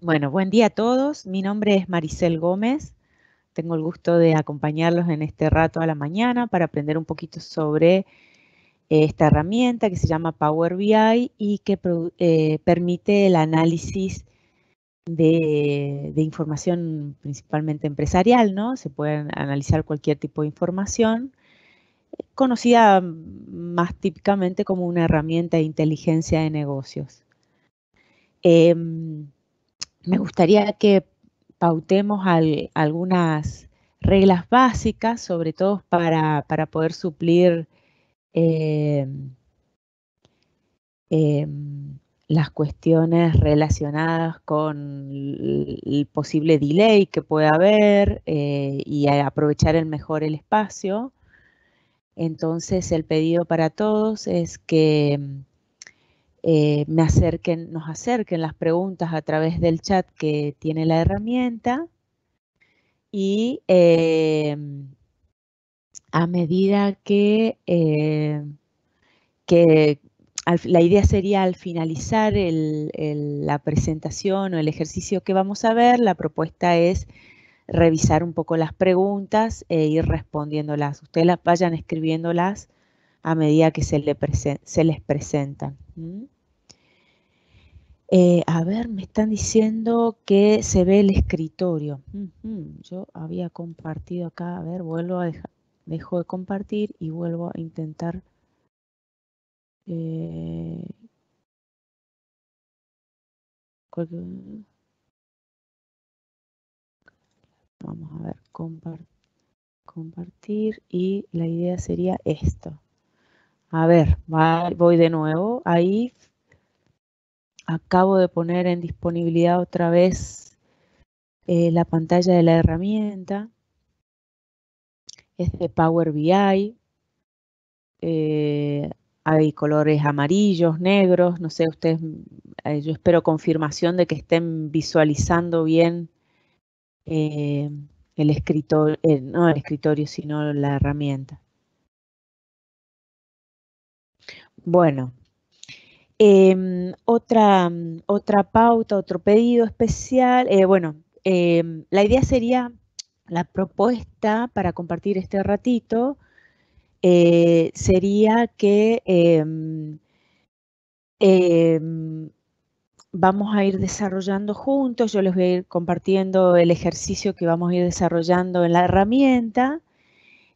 Bueno, buen día a todos. Mi nombre es Maricel Gómez. Tengo el gusto de acompañarlos en este rato a la mañana para aprender un poquito sobre esta herramienta que se llama Power BI y que permite el análisis de información principalmente empresarial, ¿no? Se puede analizar cualquier tipo de información, conocida más típicamente como una herramienta de inteligencia de negocios. Me gustaría que pautemos algunas reglas básicas, sobre todo para poder suplir eh, eh, las cuestiones relacionadas con el posible delay que pueda haber y aprovechar mejor el espacio. Entonces, el pedido para todos es que nos acerquen las preguntas a través del chat que tiene la herramienta y a medida que la idea sería al finalizar la presentación o el ejercicio que vamos a ver, la propuesta es revisar un poco las preguntas e ir respondiéndolas. Ustedes las vayan escribiéndolas a medida que se les presentan. A ver, me están diciendo que se ve el escritorio. Yo había compartido acá. A ver, vuelvo a dejo de compartir y vuelvo a intentar. Vamos a ver, compartir y la idea sería esto. A ver, voy de nuevo. Ahí acabo de poner en disponibilidad otra vez la pantalla de la herramienta. Es de Power BI. Hay colores amarillos, negros, no sé, ustedes, yo espero confirmación de que estén visualizando bien el escritorio, no el escritorio, sino la herramienta. Bueno, otra pauta, otro pedido especial. La idea sería, la propuesta para compartir este ratito sería que vamos a ir desarrollando juntos, yo les voy a ir compartiendo el ejercicio que vamos a ir desarrollando en la herramienta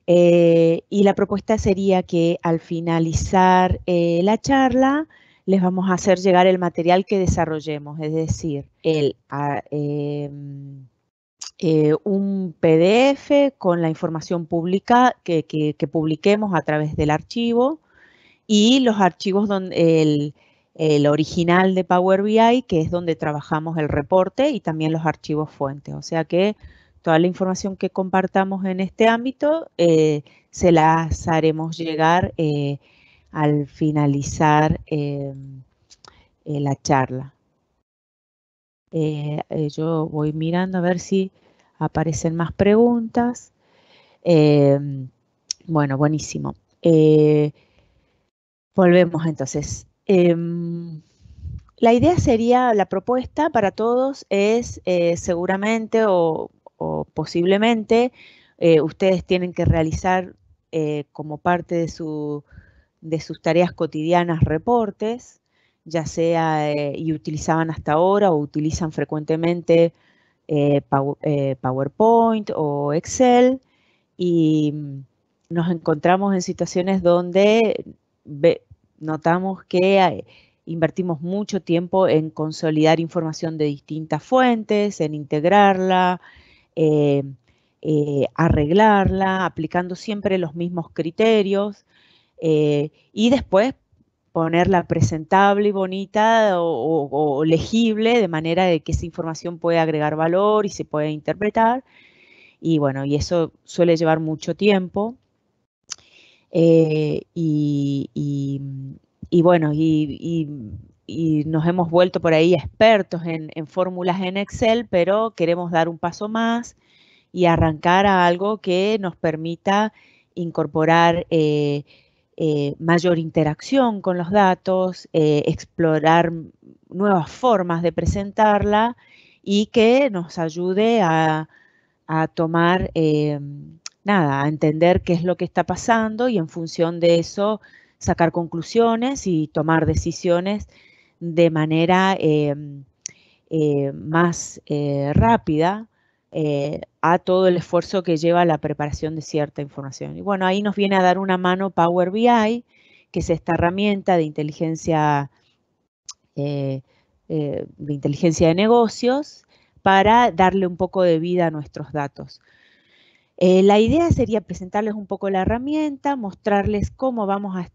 y la propuesta sería que al finalizar la charla les vamos a hacer llegar el material que desarrollemos, es decir, un PDF con la información pública que publiquemos a través del archivo y los archivos donde el original de Power BI, que es donde trabajamos el reporte y también los archivos fuentes. O sea que toda la información que compartamos en este ámbito se las haremos llegar al finalizar la charla. Yo voy mirando a ver si aparecen más preguntas. Bueno, buenísimo. Volvemos entonces. La idea sería, la propuesta para todos es seguramente o posiblemente ustedes tienen que realizar como parte de sus tareas cotidianas reportes, ya sea y utilizaban hasta ahora o utilizan frecuentemente PowerPoint o Excel y nos encontramos en situaciones donde notamos que invertimos mucho tiempo en consolidar información de distintas fuentes, en integrarla, eh, arreglarla, aplicando siempre los mismos criterios y después ponerla presentable y bonita o legible de manera de que esa información pueda agregar valor y se pueda interpretar. Y bueno, y eso suele llevar mucho tiempo. Y nos hemos vuelto por ahí expertos en fórmulas en Excel, pero queremos dar un paso más y arrancar a algo que nos permita incorporar mayor interacción con los datos, explorar nuevas formas de presentarla y que nos ayude a tomar, a entender qué es lo que está pasando y en función de eso sacar conclusiones y tomar decisiones de manera más rápida a todo el esfuerzo que lleva la preparación de cierta información. Y bueno, ahí nos viene a dar una mano Power BI, que es esta herramienta de inteligencia de negocios para darle un poco de vida a nuestros datos. La idea sería presentarles un poco la herramienta, mostrarles cómo vamos a,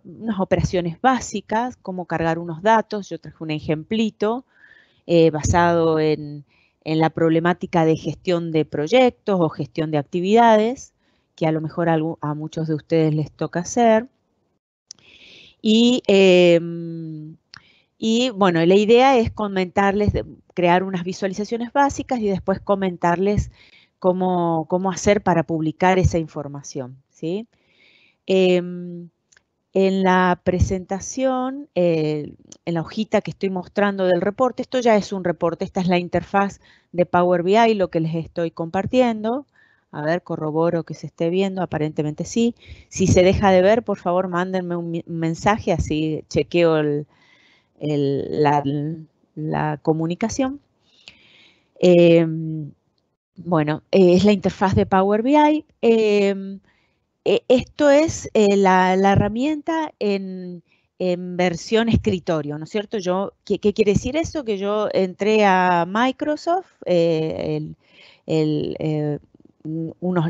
unas operaciones básicas, cómo cargar unos datos. Yo traje un ejemplito basado en la problemática de gestión de proyectos o gestión de actividades, que a lo mejor a muchos de ustedes les toca hacer. Y bueno, la idea es comentarles, crear unas visualizaciones básicas y después comentarles cómo hacer para publicar esa información, ¿sí? En la presentación, en la hojita que estoy mostrando del reporte, esto ya es un reporte, esta es la interfaz de Power BI, lo que les estoy compartiendo. A ver, corroboro que se esté viendo, aparentemente sí. Si se deja de ver, por favor, mándenme un mensaje, así chequeo la comunicación. Bueno, es la interfaz de Power BI. Esto es la herramienta en versión escritorio, ¿no es cierto? ¿Qué quiere decir eso? Que yo entré a Microsoft,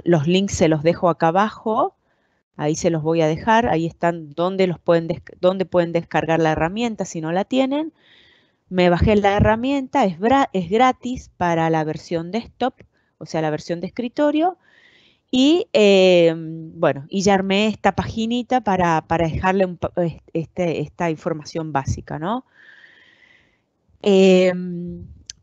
los links se los dejo acá abajo, ahí se los voy a dejar, ahí están donde pueden descargar la herramienta si no la tienen. Me bajé la herramienta, es gratis para la versión desktop, o sea, la versión de escritorio. Y bueno, y ya armé esta paginita para dejarle esta información básica, ¿no?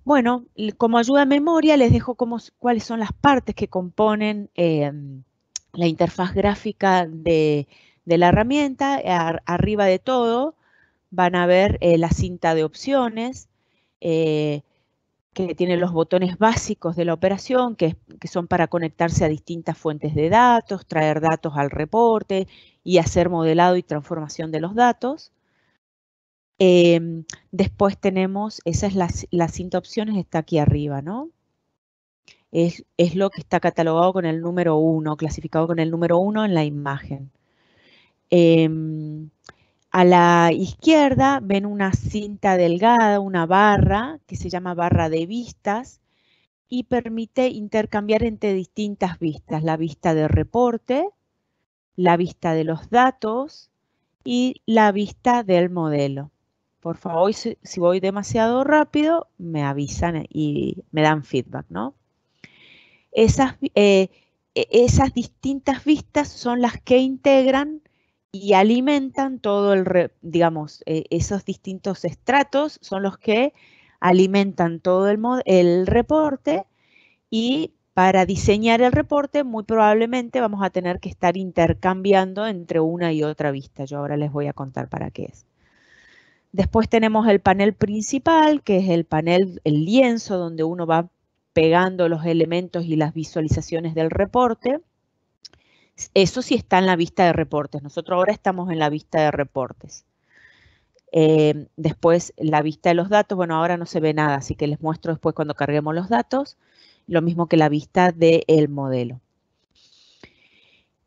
Bueno, como ayuda a memoria les dejo cuáles son las partes que componen la interfaz gráfica de la herramienta. Arriba de todo van a ver la cinta de opciones, que tiene los botones básicos de la operación, que son para conectarse a distintas fuentes de datos, traer datos al reporte y hacer modelado y transformación de los datos. Después tenemos, esa es la cinta opciones, está aquí arriba, ¿no? Es lo que está catalogado con el número 1, clasificado con el número 1 en la imagen. A la izquierda ven una cinta delgada, una barra, que se llama barra de vistas, y permite intercambiar entre distintas vistas, la vista de reporte, la vista de los datos y la vista del modelo. Por favor, si voy demasiado rápido, me avisan y me dan feedback, ¿no? Esas distintas vistas son las que integran y alimentan todo esos distintos estratos son los que alimentan todo el reporte, y para diseñar el reporte muy probablemente vamos a tener que estar intercambiando entre una y otra vista. Yo ahora les voy a contar para qué es. Después tenemos el panel principal, que es el lienzo donde uno va pegando los elementos y las visualizaciones del reporte. Eso sí está en la vista de reportes. Nosotros ahora estamos en la vista de reportes. Después la vista de los datos, bueno, ahora no se ve nada, así que les muestro después cuando carguemos los datos, lo mismo que la vista del modelo.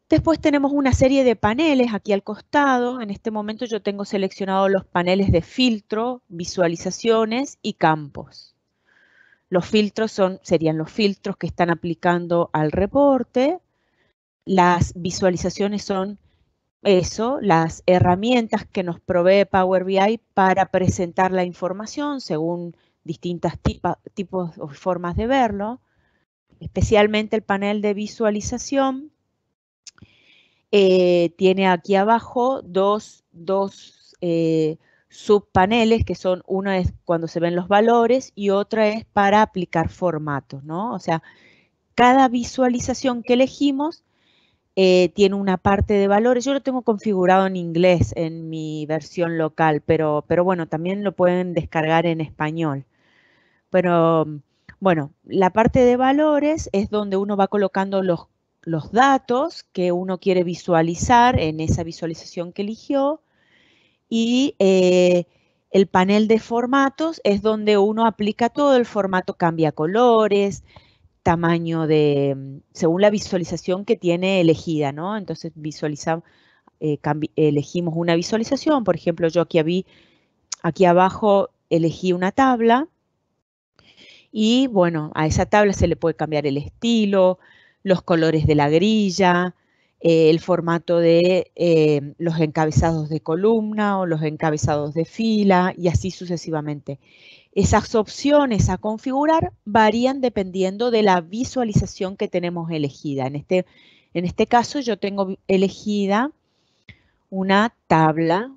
Después tenemos una serie de paneles aquí al costado. En este momento yo tengo seleccionados los paneles de filtro, visualizaciones y campos. Los filtros serían los filtros que están aplicando al reporte. Las visualizaciones son las herramientas que nos provee Power BI para presentar la información según distintos tipos o formas de verlo. Especialmente el panel de visualización tiene aquí abajo dos subpaneles, que son, uno es cuando se ven los valores y otra es para aplicar formatos, ¿no? O sea, cada visualización que elegimos tiene una parte de valores. Yo lo tengo configurado en inglés en mi versión local, pero bueno, también lo pueden descargar en español. Pero bueno, la parte de valores es donde uno va colocando los datos que uno quiere visualizar en esa visualización que eligió y el panel de formatos es donde uno aplica todo el formato, cambia colores, tamaño según la visualización que tiene elegida, ¿no? Entonces elegimos una visualización, por ejemplo, yo aquí abajo elegí una tabla y bueno, a esa tabla se le puede cambiar el estilo, los colores de la grilla, el formato de los encabezados de columna o los encabezados de fila y así sucesivamente. Esas opciones a configurar varían dependiendo de la visualización que tenemos elegida. En este caso yo tengo elegida una tabla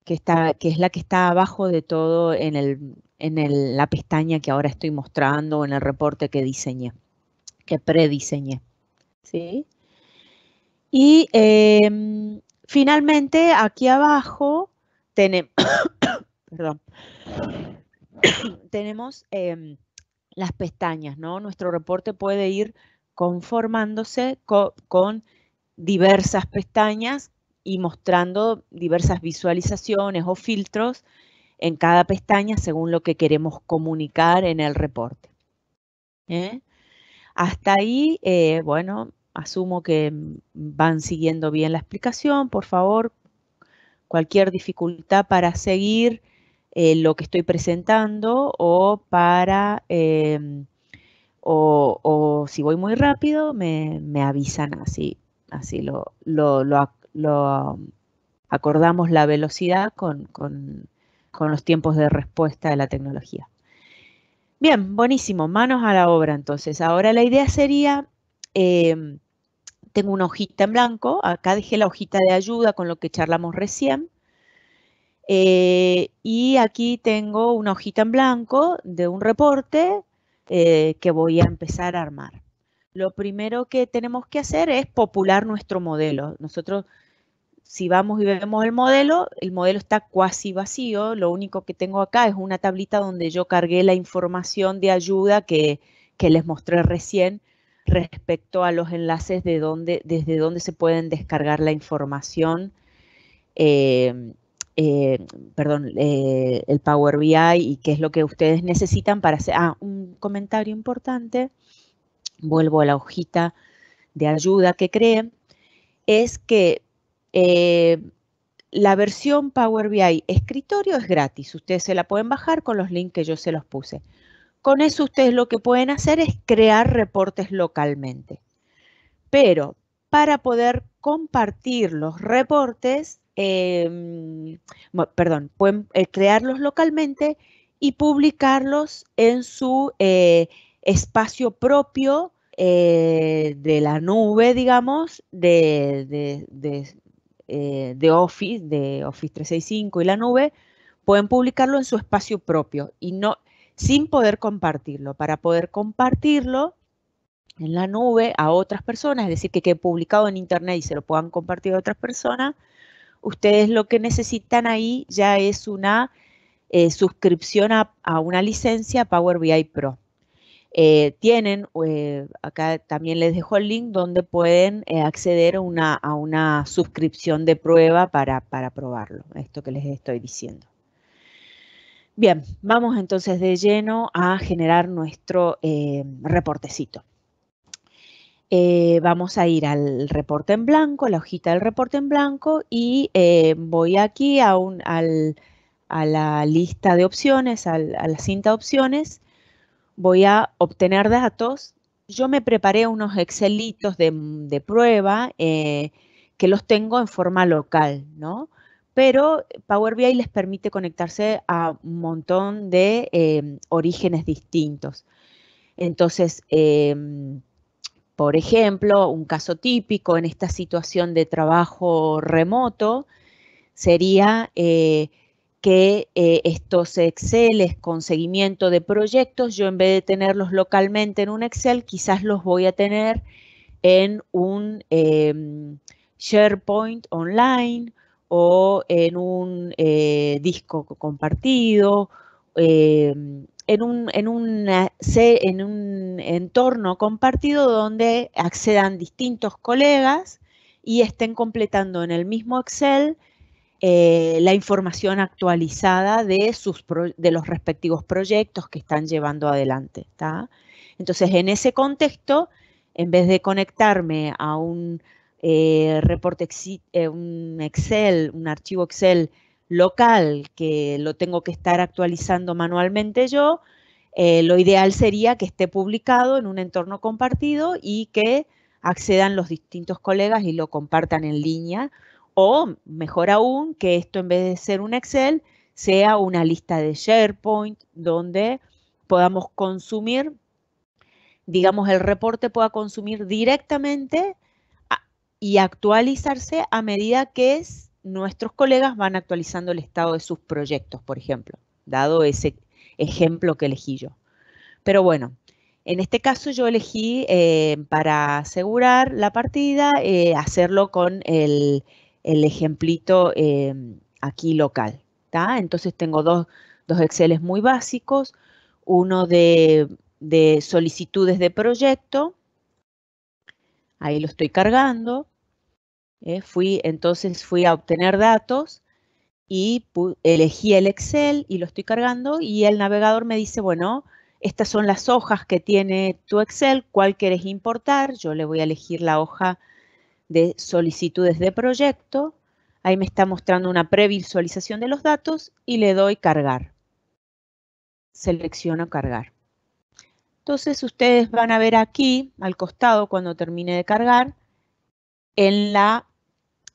que es la que está abajo de todo en la pestaña que ahora estoy mostrando, en el reporte que diseñé, que prediseñé. ¿Sí? Y finalmente aquí abajo perdón, tenemos las pestañas, ¿no? Nuestro reporte puede ir conformándose con diversas pestañas y mostrando diversas visualizaciones o filtros en cada pestaña según lo que queremos comunicar en el reporte. Hasta ahí, bueno, asumo que van siguiendo bien la explicación. Por favor, cualquier dificultad para seguir lo que estoy presentando o o si voy muy rápido, me avisan así lo acordamos la velocidad con los tiempos de respuesta de la tecnología. Bien, buenísimo, manos a la obra entonces. Ahora la idea sería, tengo una hojita en blanco, acá dejé la hojita de ayuda con lo que charlamos recién. Y aquí tengo una hojita en blanco de un reporte que voy a empezar a armar. Lo primero que tenemos que hacer es popular nuestro modelo. Nosotros, si vamos y vemos el modelo está cuasi vacío. Lo único que tengo acá es una tablita donde yo cargué la información de ayuda que les mostré recién respecto a los enlaces desde donde se pueden descargar la información, el Power BI y qué es lo que ustedes necesitan para hacer. Un comentario importante, vuelvo a la hojita de ayuda que creé, es que la versión Power BI escritorio es gratis. Ustedes se la pueden bajar con los links que yo se los puse. Con eso ustedes lo que pueden hacer es crear reportes localmente. Pero para poder compartir los reportes, pueden crearlos localmente y publicarlos en su espacio propio de la nube, digamos, de Office 365 y la nube, pueden publicarlo en su espacio propio y no sin poder compartirlo. Para poder compartirlo en la nube a otras personas, es decir, que quede publicado en internet y se lo puedan compartir a otras personas, ustedes lo que necesitan ahí ya es una suscripción a una licencia Power BI Pro. Acá también les dejo el link donde pueden acceder a una suscripción de prueba para probarlo, esto que les estoy diciendo. Bien, vamos entonces de lleno a generar nuestro reportecito. Vamos a ir al reporte en blanco, la hojita del reporte en blanco y voy aquí a la lista de opciones, a la cinta de opciones. Voy a obtener datos. Yo me preparé unos Excelitos de prueba que los tengo en forma local, ¿no? Pero Power BI les permite conectarse a un montón de orígenes distintos. Entonces, por ejemplo, un caso típico en esta situación de trabajo remoto sería que estos Exceles con seguimiento de proyectos, yo en vez de tenerlos localmente en un Excel, quizás los voy a tener en un SharePoint online o en un disco compartido, en un entorno compartido donde accedan distintos colegas y estén completando en el mismo Excel la información actualizada de los respectivos proyectos que están llevando adelante, ¿tá? Entonces, en ese contexto, en vez de conectarme a un un Excel, un archivo Excel local que lo tengo que estar actualizando manualmente yo, lo ideal sería que esté publicado en un entorno compartido y que accedan los distintos colegas y lo compartan en línea. O, mejor aún, que esto en vez de ser un Excel, sea una lista de SharePoint donde podamos consumir, digamos, el reporte pueda consumir directamente y actualizarse a medida que nuestros colegas van actualizando el estado de sus proyectos, por ejemplo, dado ese ejemplo que elegí yo. Pero bueno, en este caso yo elegí para asegurar la partida, hacerlo con el ejemplito aquí local, ¿tá? Entonces tengo dos Exceles muy básicos, uno de solicitudes de proyecto, ahí lo estoy cargando, entonces fui a obtener datos y elegí el Excel y lo estoy cargando y el navegador me dice, bueno, estas son las hojas que tiene tu Excel, ¿cuál quieres importar? Yo le voy a elegir la hoja de solicitudes de proyecto. Ahí me está mostrando una previsualización de los datos y le doy cargar. Selecciono cargar. Entonces ustedes van a ver aquí, al costado, cuando termine de cargar, en la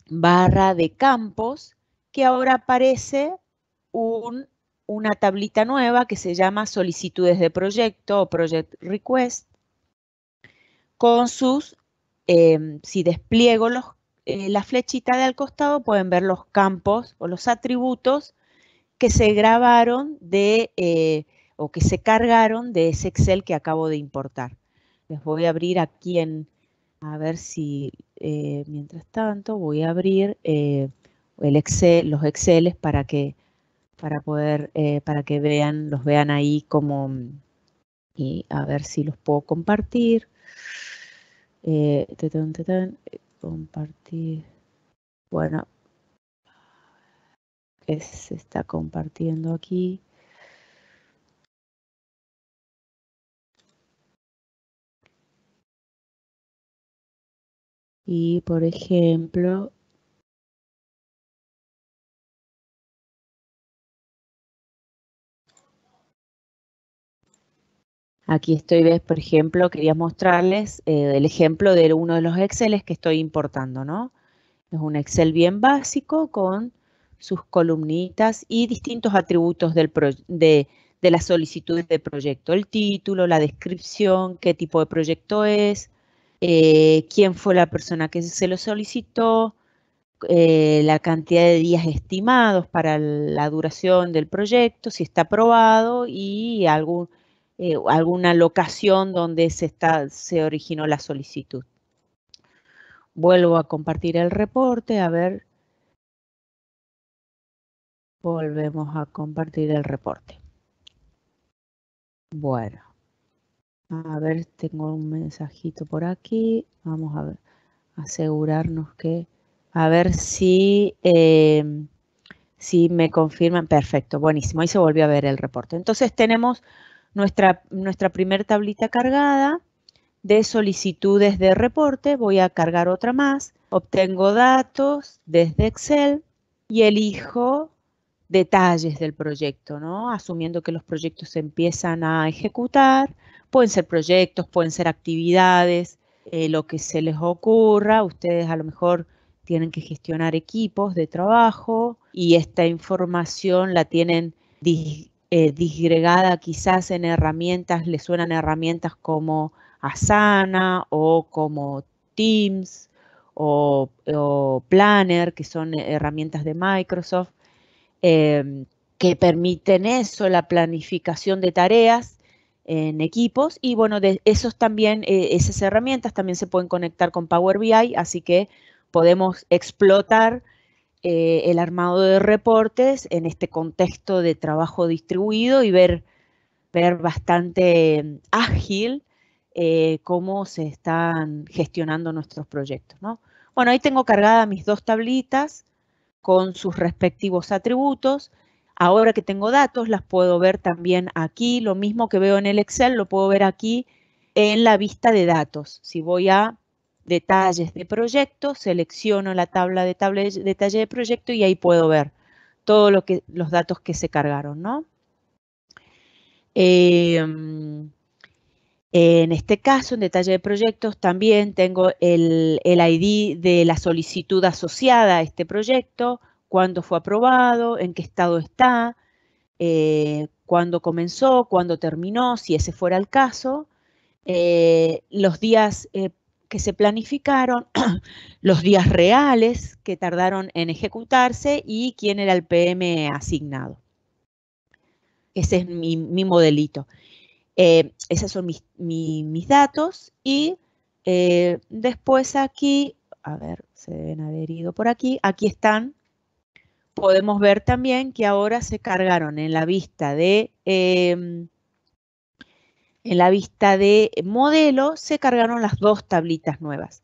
barra de campos, que ahora aparece una tablita nueva que se llama solicitudes de proyecto o project request, con sus, si despliego la flechita de al costado, pueden ver los campos o los atributos que se grabaron o que se cargaron de ese Excel que acabo de importar. Les voy a abrir aquí a ver si, mientras tanto, voy a abrir los Exceles para que vean, los vean ahí como, y a ver si los puedo compartir. Compartir. Bueno, que se está compartiendo aquí. Y, por ejemplo, aquí estoy, ves, por ejemplo, quería mostrarles el ejemplo de uno de los Exceles que estoy importando, ¿no? Es un Excel bien básico con sus columnitas y distintos atributos de las solicitudes de proyecto. El título, la descripción, qué tipo de proyecto es, quién fue la persona que se lo solicitó, la cantidad de días estimados para la duración del proyecto, si está aprobado y alguna locación donde se originó la solicitud. Vuelvo a compartir el reporte, a ver. Volvemos a compartir el reporte. Bueno, a ver, tengo un mensajito por aquí. Vamos a ver, asegurarnos a ver si me confirman. Perfecto, buenísimo. Ahí se volvió a ver el reporte. Entonces tenemos nuestra primer tablita cargada de solicitudes de reporte. Voy a cargar otra más. Obtengo datos desde Excel y elijo detalles del proyecto, ¿no? Asumiendo que los proyectos se empiezan a ejecutar. Pueden ser proyectos, pueden ser actividades, lo que se les ocurra. Ustedes a lo mejor tienen que gestionar equipos de trabajo y esta información la tienen disgregada quizás en herramientas, les suenan herramientas como Asana o como Teams o Planner, que son herramientas de Microsoft, que permiten eso, la planificación de tareas en equipos. Y bueno, de esos también, esas herramientas también se pueden conectar con Power BI, así que podemos explotar el armado de reportes en este contexto de trabajo distribuido y ver ver bastante ágil cómo se están gestionando nuestros proyectos, ¿no? Bueno, ahí tengo cargadas mis 2 tablitas con sus respectivos atributos. Ahora que tengo datos, las puedo ver también aquí. Lo mismo que veo en el Excel, lo puedo ver aquí en la vista de datos. Si voy a detalles de proyecto, selecciono la tabla de detalle de proyecto y ahí puedo ver todos los datos que se cargaron, ¿no? En este caso, en detalle de proyectos, también tengo el ID de la solicitud asociada a este proyecto, cuándo fue aprobado, en qué estado está, cuándo comenzó, cuándo terminó, si ese fuera el caso, los días que se planificaron, los días reales que tardaron en ejecutarse y quién era el PM asignado. Ese es mi modelito. Esos son mis datos y después aquí, a ver, se deben haber ido por aquí, aquí están. Podemos ver también que ahora se cargaron en la vista de modelo, se cargaron las 2 tablitas nuevas.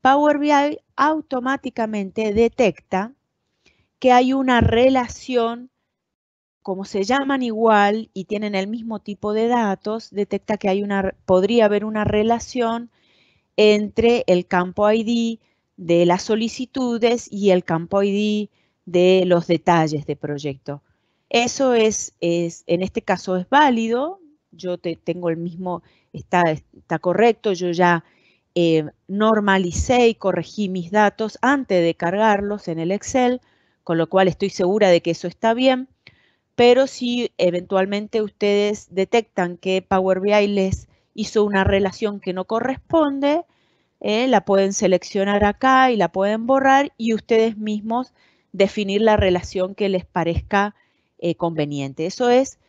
Power BI automáticamente detecta que hay una relación, como se llaman igual y tienen el mismo tipo de datos, detecta que podría haber una relación entre el campo ID de las solicitudes y el campo ID de los detalles de proyecto. Eso en este caso es válido. Yo tengo el mismo, está correcto. Yo ya normalicé y corregí mis datos antes de cargarlos en el Excel, con lo cual estoy segura de que eso está bien. Pero si eventualmente ustedes detectan que Power BI les hizo una relación que no corresponde, la pueden seleccionar acá y la pueden borrar y ustedes mismos definir la relación que les parezca conveniente. Eso es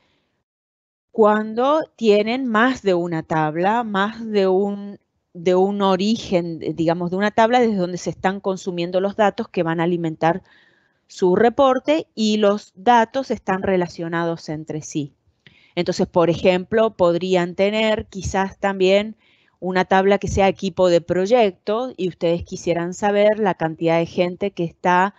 cuando tienen más de una tabla, más de un origen, digamos, de una tabla desde donde se están consumiendo los datos que van a alimentar su reporte y los datos están relacionados entre sí. Entonces, por ejemplo, podrían tener quizás también una tabla que sea equipo de proyecto y ustedes quisieran saber la cantidad de gente que está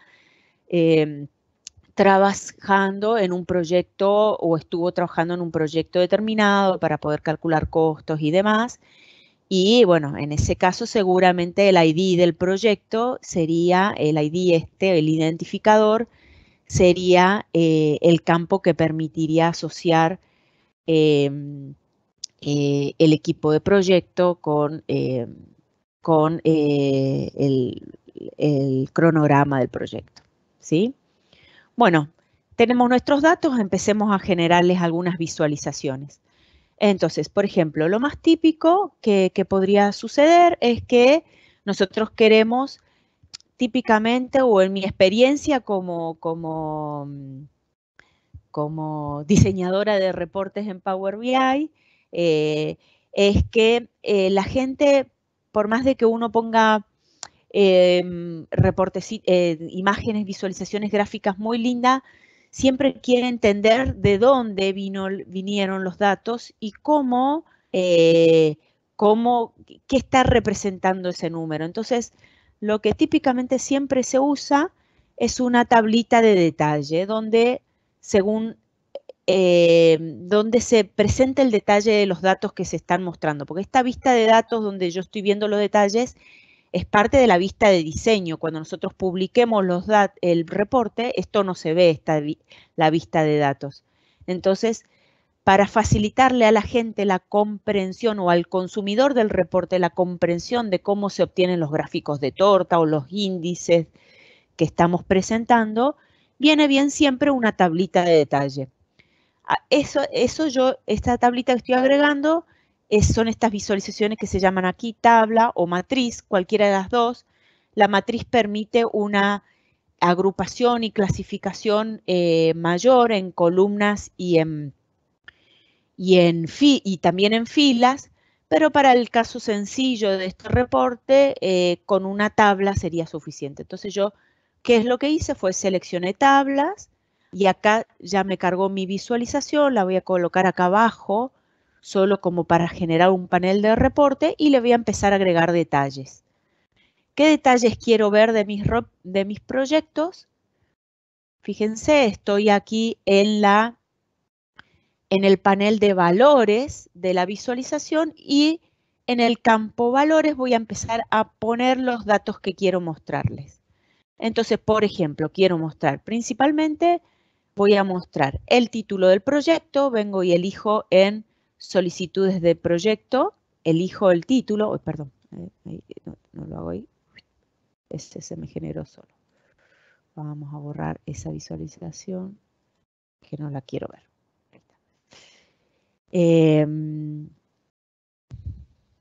trabajando en un proyecto o estuvo trabajando en un proyecto determinado para poder calcular costos y demás. Y bueno, en ese caso seguramente el ID del proyecto sería el ID el identificador, sería el campo que permitiría asociar el equipo de proyecto con el cronograma del proyecto, ¿sí? Bueno, tenemos nuestros datos, empecemos a generarles algunas visualizaciones. Entonces, por ejemplo, lo más típico que podría suceder es que nosotros queremos típicamente, o en mi experiencia como diseñadora de reportes en Power BI, es que la gente, por más de que uno ponga imágenes, visualizaciones gráficas muy lindas, siempre quiere entender de dónde vinieron los datos y qué está representando ese número. Entonces, lo que típicamente siempre se usa es una tablita de detalle donde donde se presenta el detalle de los datos que se están mostrando, porque esta vista de datos donde yo estoy viendo los detalles es parte de la vista de diseño. Cuando nosotros publiquemos el reporte, esto no se ve, la vista de datos. Entonces, para facilitarle a la gente la comprensión o al consumidor del reporte la comprensión de cómo se obtienen los gráficos de torta o los índices que estamos presentando, viene bien siempre una tablita de detalle. Esta tablita que estoy agregando son estas visualizaciones que se llaman aquí tabla o matriz, cualquiera de las dos. La matriz permite una agrupación y clasificación mayor en columnas y también en filas, pero para el caso sencillo de este reporte, con una tabla sería suficiente. Entonces ¿qué es lo que hice? Fue seleccioné tablas. Y acá ya me cargó mi visualización, la voy a colocar acá abajo, solo como para generar un panel de reporte y le voy a empezar a agregar detalles. ¿Qué detalles quiero ver de mis proyectos? Fíjense, estoy aquí en el panel de valores de la visualización y en el campo valores voy a empezar a poner los datos que quiero mostrarles. Entonces, por ejemplo, quiero mostrar principalmente, voy a mostrar el título del proyecto, vengo y elijo en solicitudes de proyecto, elijo el título, perdón, no lo hago ahí, este se me generó solo. Vamos a borrar esa visualización que no la quiero ver.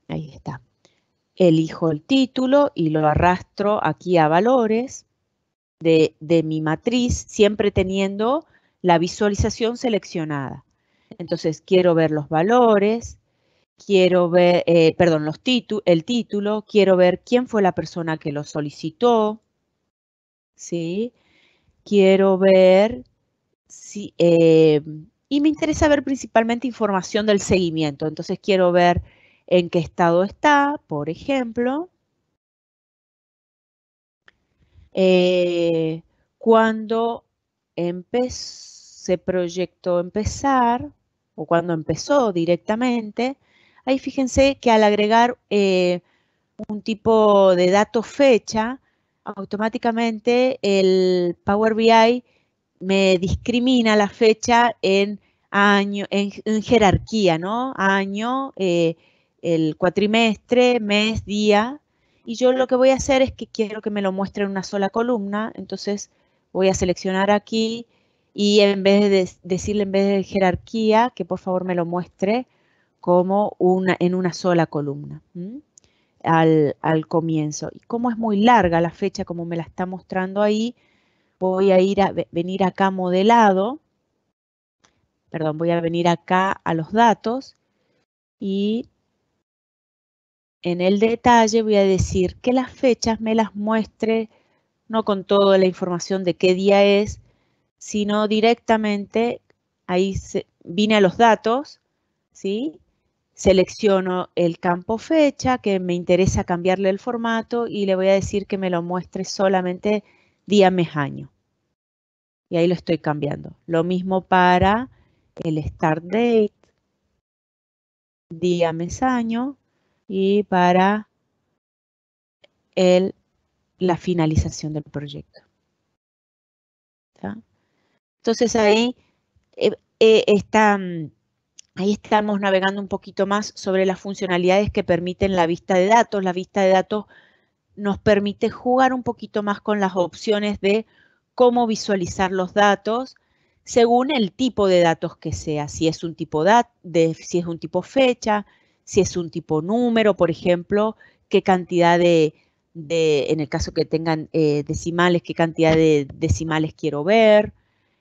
Ahí está. Elijo el título y lo arrastro aquí a valores de mi matriz, siempre teniendo la visualización seleccionada. Entonces, quiero ver los valores, quiero ver, perdón, el título, quiero ver quién fue la persona que lo solicitó, ¿sí? Quiero ver si, y me interesa ver principalmente información del seguimiento. Entonces, quiero ver en qué estado está, por ejemplo. Cuando se proyectó empezar, o cuando empezó directamente, ahí fíjense que al agregar un tipo de dato fecha, automáticamente el Power BI me discrimina la fecha en año, en jerarquía, ¿no? Año, el cuatrimestre, mes, día. Y yo lo que voy a hacer es que quiero que me lo muestre en una sola columna. Entonces voy a seleccionar aquí y en vez de decirle en vez de jerarquía, que por favor me lo muestre como en una sola columna. Al comienzo. Y como es muy larga la fecha, como me la está mostrando ahí, voy a venir acá a modelado, perdón, voy a venir acá a los datos y en el detalle voy a decir que las fechas me las muestre no con toda la información de qué día es, sino directamente, ahí vine a los datos, ¿sí? Selecciono el campo fecha, que me interesa cambiarle el formato y le voy a decir que me lo muestre solamente día, mes, año. Y ahí lo estoy cambiando. Lo mismo para el start date, día, mes, año y para la finalización del proyecto. ¿Tá? Entonces ahí ahí estamos navegando un poquito más sobre las funcionalidades que permiten la vista de datos. La vista de datos nos permite jugar un poquito más con las opciones de cómo visualizar los datos según el tipo de datos que sea. Si es un tipo si es un tipo fecha, si es un tipo número, por ejemplo, qué cantidad en el caso que tengan decimales, qué cantidad de decimales quiero ver.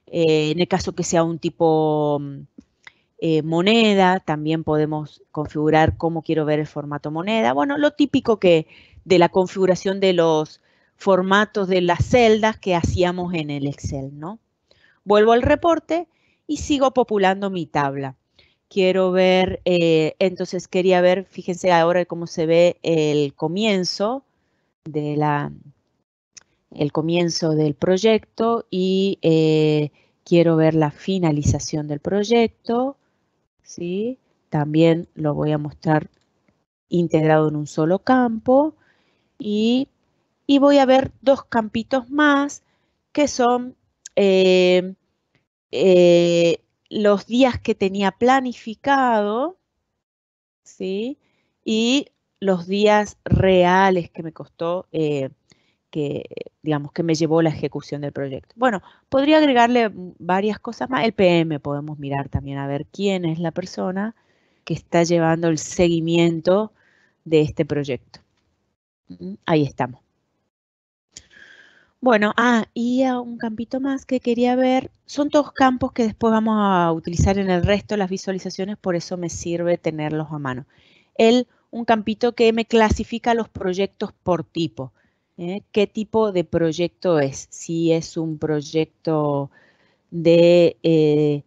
En el caso que sea un tipo moneda, también podemos configurar cómo quiero ver el formato moneda. Bueno, lo típico de la configuración de los formatos de las celdas que hacíamos en el Excel, ¿no? Vuelvo al reporte y sigo populando mi tabla. Quiero ver, entonces quería ver, fíjense ahora cómo se ve el comienzo del proyecto y quiero ver la finalización del proyecto, ¿sí? También lo voy a mostrar integrado en un solo campo y voy a ver dos campitos más que son los días que tenía planificado, ¿sí? Y los días reales que me costó, digamos, que me llevó la ejecución del proyecto. Bueno, podría agregarle varias cosas más. El PM podemos mirar también a ver quién es la persona que está llevando el seguimiento de este proyecto. Ahí estamos. Bueno, y un campito más que quería ver. Son todos campos que después vamos a utilizar en el resto de las visualizaciones, por eso me sirve tenerlos a mano. Un campito que me clasifica los proyectos por tipo. ¿Qué tipo de proyecto es? Si es un proyecto de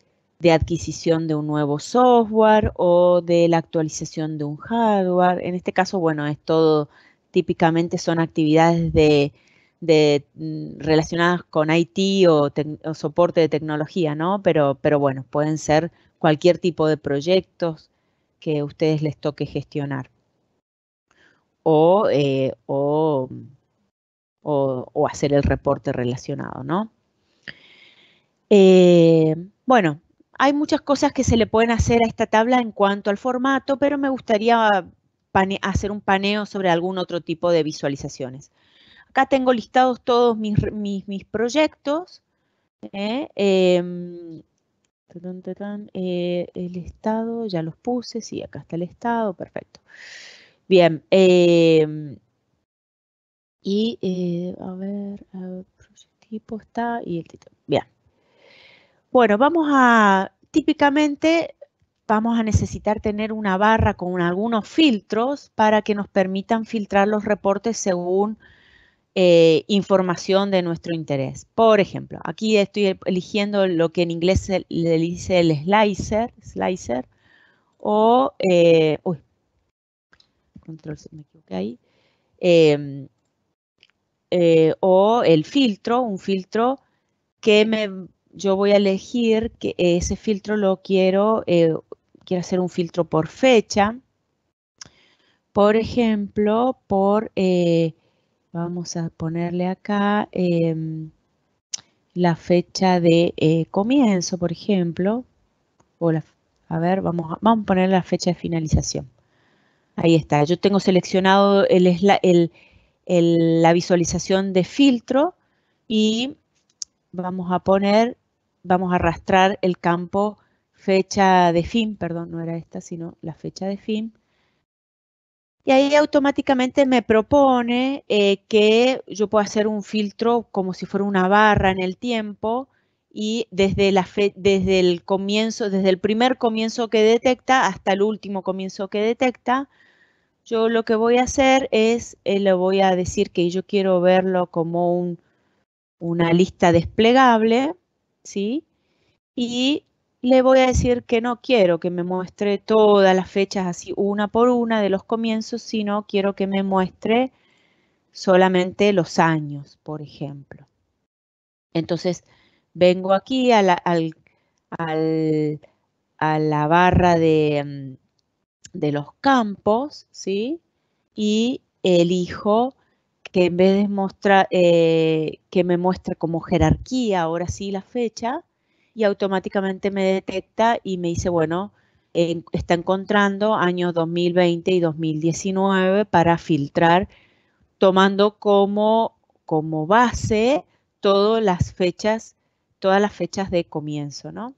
adquisición de un nuevo software o de la actualización de un hardware. En este caso, bueno, es todo, típicamente son actividades relacionadas con IT o soporte de tecnología, ¿no? Pero bueno, pueden ser cualquier tipo de proyectos que a ustedes les toque gestionar. O hacer el reporte relacionado, ¿no? Bueno, hay muchas cosas que se le pueden hacer a esta tabla en cuanto al formato, pero me gustaría hacer un paneo sobre algún otro tipo de visualizaciones. Acá tengo listados todos mis proyectos. El estado, ya los puse, sí, acá está el estado, perfecto. Bien, a ver, tipo está y el título. Bien. Bueno, típicamente vamos a necesitar tener una barra con algunos filtros para que nos permitan filtrar los reportes según información de nuestro interés. Por ejemplo, aquí estoy eligiendo lo que en inglés le dice el slicer, o, control, me equivoqué ahí, o el filtro, un filtro que yo voy a elegir que ese filtro lo quiero hacer un filtro por fecha. Por ejemplo, vamos a ponerle acá la fecha de comienzo, por ejemplo. A ver, vamos a poner la fecha de finalización. Ahí está. Yo tengo seleccionado la visualización de filtro y vamos a arrastrar el campo fecha de fin, perdón, no era esta, sino la fecha de fin. Y ahí automáticamente me propone que yo pueda hacer un filtro como si fuera una barra en el tiempo y desde el comienzo, desde el primer comienzo que detecta hasta el último comienzo que detecta. Yo lo que voy a hacer es, le voy a decir que yo quiero verlo como una lista desplegable, ¿sí? Y le voy a decir que no quiero que me muestre todas las fechas así una por una de los comienzos, sino quiero que me muestre solamente los años, por ejemplo. Entonces, vengo aquí a la barra de los campos, ¿sí? Y elijo que en vez de que me muestre como jerarquía, ahora sí la fecha, y automáticamente me detecta y me dice, bueno, está encontrando años 2020 y 2019 para filtrar, tomando como base todas las fechas de comienzo, ¿no?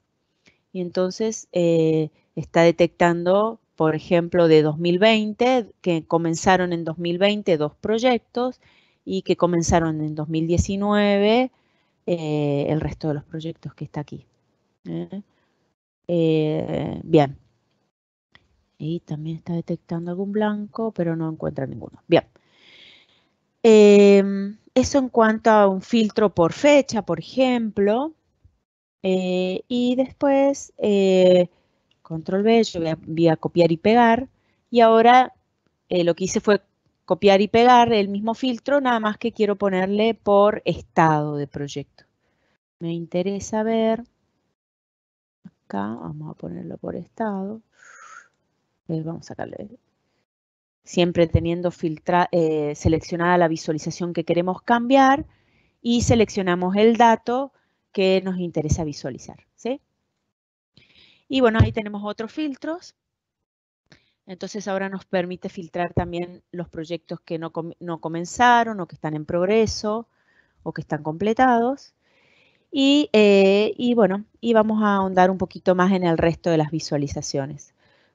Y entonces está detectando, por ejemplo, de 2020, que comenzaron en 2020 2 proyectos y que comenzaron en 2019 el resto de los proyectos que está aquí. Bien. Y también está detectando algún blanco, pero no encuentra ninguno. Bien. Eso en cuanto a un filtro por fecha, por ejemplo. Y después, control V, yo voy a copiar y pegar. Y ahora lo que hice fue copiar y pegar el mismo filtro, nada más que quiero ponerle por estado de proyecto. Me interesa ver, acá vamos a ponerlo por estado. Vamos a sacarle, siempre teniendo seleccionada la visualización que queremos cambiar y seleccionamos el dato que nos interesa visualizar, ¿sí? Y bueno, ahí tenemos otros filtros. Entonces ahora nos permite filtrar también los proyectos que no comenzaron o que están en progreso o que están completados. Y bueno, y vamos a ahondar un poquito más en el resto de las visualizaciones.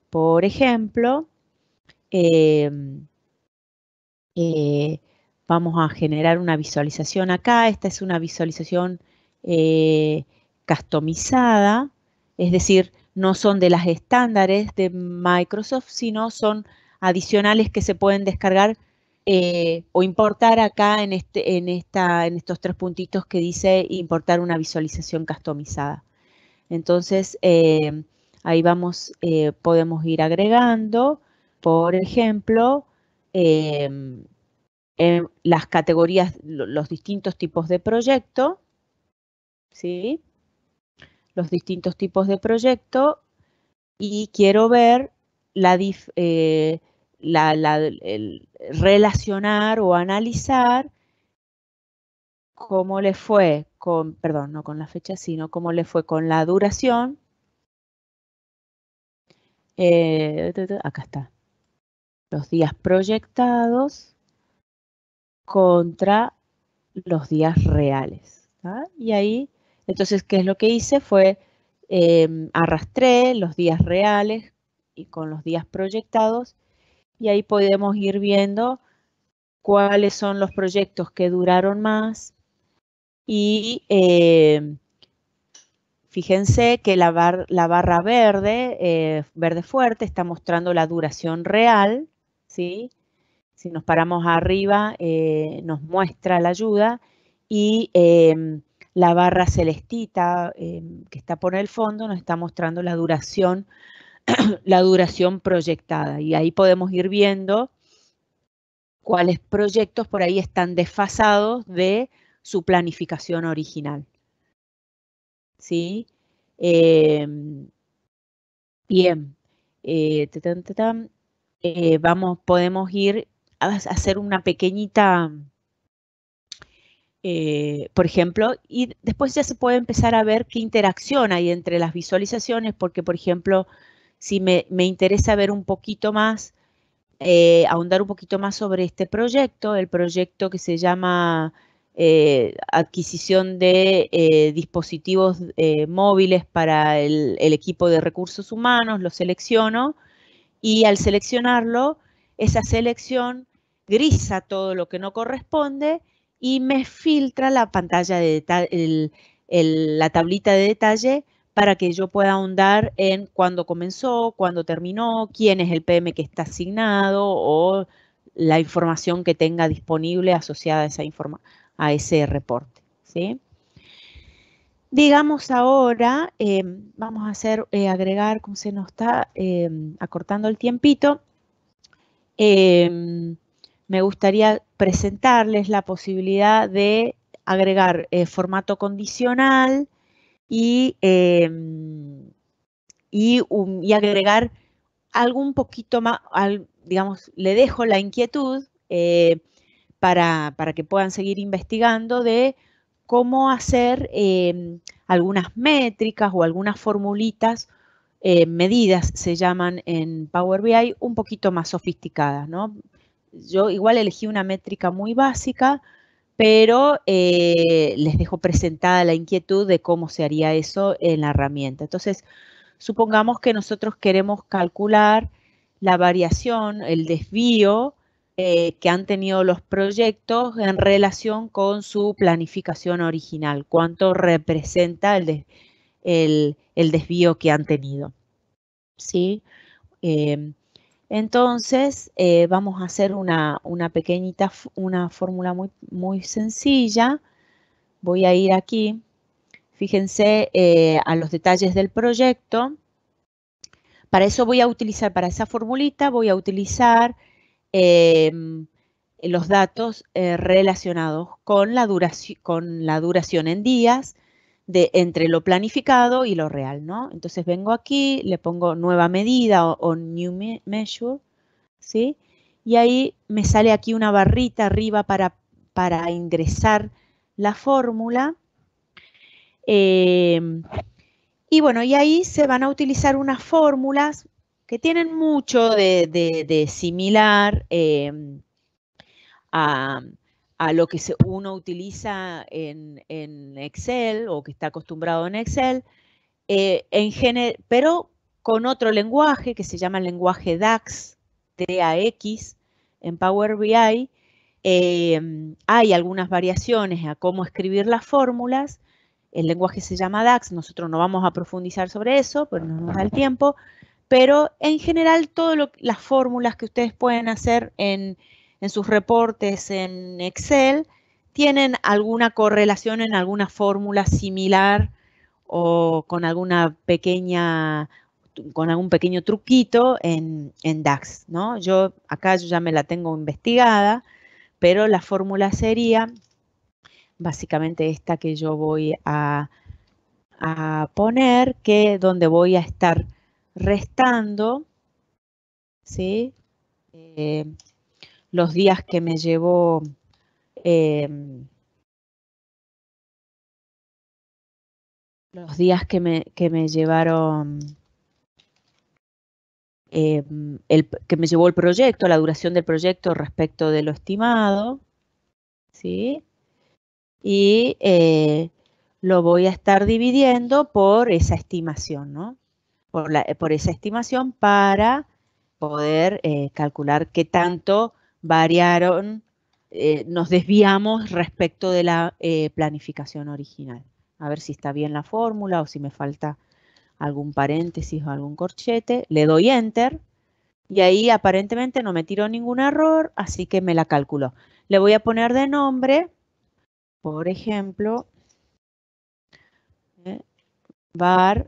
Por ejemplo, vamos a generar una visualización acá. Esta es una visualización customizada, es decir, no son de las estándares de Microsoft, sino son adicionales que se pueden descargar o importar acá en estos 3 puntitos que dice importar una visualización customizada. Entonces, ahí podemos ir agregando, por ejemplo, las categorías, los distintos tipos de proyecto, ¿sí? Los distintos tipos de proyecto, y quiero ver relacionar o analizar cómo le fue perdón, no con la fecha, sino cómo le fue con la duración. Acá está. Los días proyectados contra los días reales. ¿Tá? Y ahí, entonces, ¿qué es lo que hice? Fue arrastré los días reales y con los días proyectados, y ahí podemos ir viendo cuáles son los proyectos que duraron más. Y fíjense que la barra verde, verde fuerte, está mostrando la duración real, ¿sí? Si nos paramos arriba, nos muestra la ayuda, y la barra celestita que está por el fondo nos está mostrando la duración proyectada. Y ahí podemos ir viendo cuáles proyectos por ahí están desfasados de su planificación original. ¿Sí? Bien. Podemos ir a hacer una pequeñita, por ejemplo, y después ya se puede empezar a ver qué interacción hay entre las visualizaciones, porque, por ejemplo, si me interesa ver un poquito más, ahondar un poquito más sobre este proyecto, el proyecto que se llama adquisición de dispositivos móviles para el equipo de recursos humanos, lo selecciono, y al seleccionarlo, esa selección grisa todo lo que no corresponde y me filtra la pantalla de detalle, la tablita de detalle, para que yo pueda ahondar en cuándo comenzó, cuándo terminó, quién es el PM que está asignado, o la información que tenga disponible asociada a ese reporte, ¿sí? Digamos ahora, vamos a agregar, como se nos está acortando el tiempito, me gustaría presentarles la posibilidad de agregar formato condicional y agregar algo un poquito más, digamos, le dejo la inquietud para que puedan seguir investigando de cómo hacer algunas métricas o algunas formulitas, medidas se llaman en Power BI, un poquito más sofisticadas, ¿no? Yo igual elegí una métrica muy básica, pero les dejo presentada la inquietud de cómo se haría eso en la herramienta. Entonces, supongamos que nosotros queremos calcular la variación, el desvío que han tenido los proyectos en relación con su planificación original. ¿Cuánto representa el desvío que han tenido? ¿Sí? Entonces, vamos a hacer una fórmula muy, muy sencilla. Voy a ir aquí. Fíjense a los detalles del proyecto. Para eso para esa formulita, voy a utilizar los datos relacionados con la duración en días entre lo planificado y lo real, ¿no? Entonces vengo aquí, le pongo nueva medida o new measure, ¿sí? Y ahí me sale aquí una barrita arriba para ingresar la fórmula. Y bueno, y ahí se van a utilizar unas fórmulas que tienen mucho de similar a lo que uno utiliza en Excel o que está acostumbrado en Excel, pero con otro lenguaje que se llama el lenguaje DAX, DAX, en Power BI. Hay algunas variaciones a cómo escribir las fórmulas. El lenguaje se llama DAX, nosotros no vamos a profundizar sobre eso, pero no nos da el tiempo. Pero en general, todas las fórmulas que ustedes pueden hacer en en sus reportes en Excel tienen alguna correlación en alguna fórmula similar o con alguna pequeña, con algún pequeño truquito en DAX, ¿no? Acá yo ya me la tengo investigada, pero la fórmula sería básicamente esta que yo voy a poner, donde voy a estar restando, ¿sí? Los días que me llevó llevaron que me llevó el proyecto, la duración del proyecto respecto de lo estimado, ¿sí? Y lo voy a estar dividiendo por esa estimación, ¿no? Por esa estimación para poder calcular qué tanto variaron, nos desviamos respecto de la planificación original. A ver si está bien la fórmula o si me falta algún paréntesis o algún corchete. Le doy Enter y ahí aparentemente no me tiró ningún error, así que me la calculó. Le voy a poner de nombre, por ejemplo, var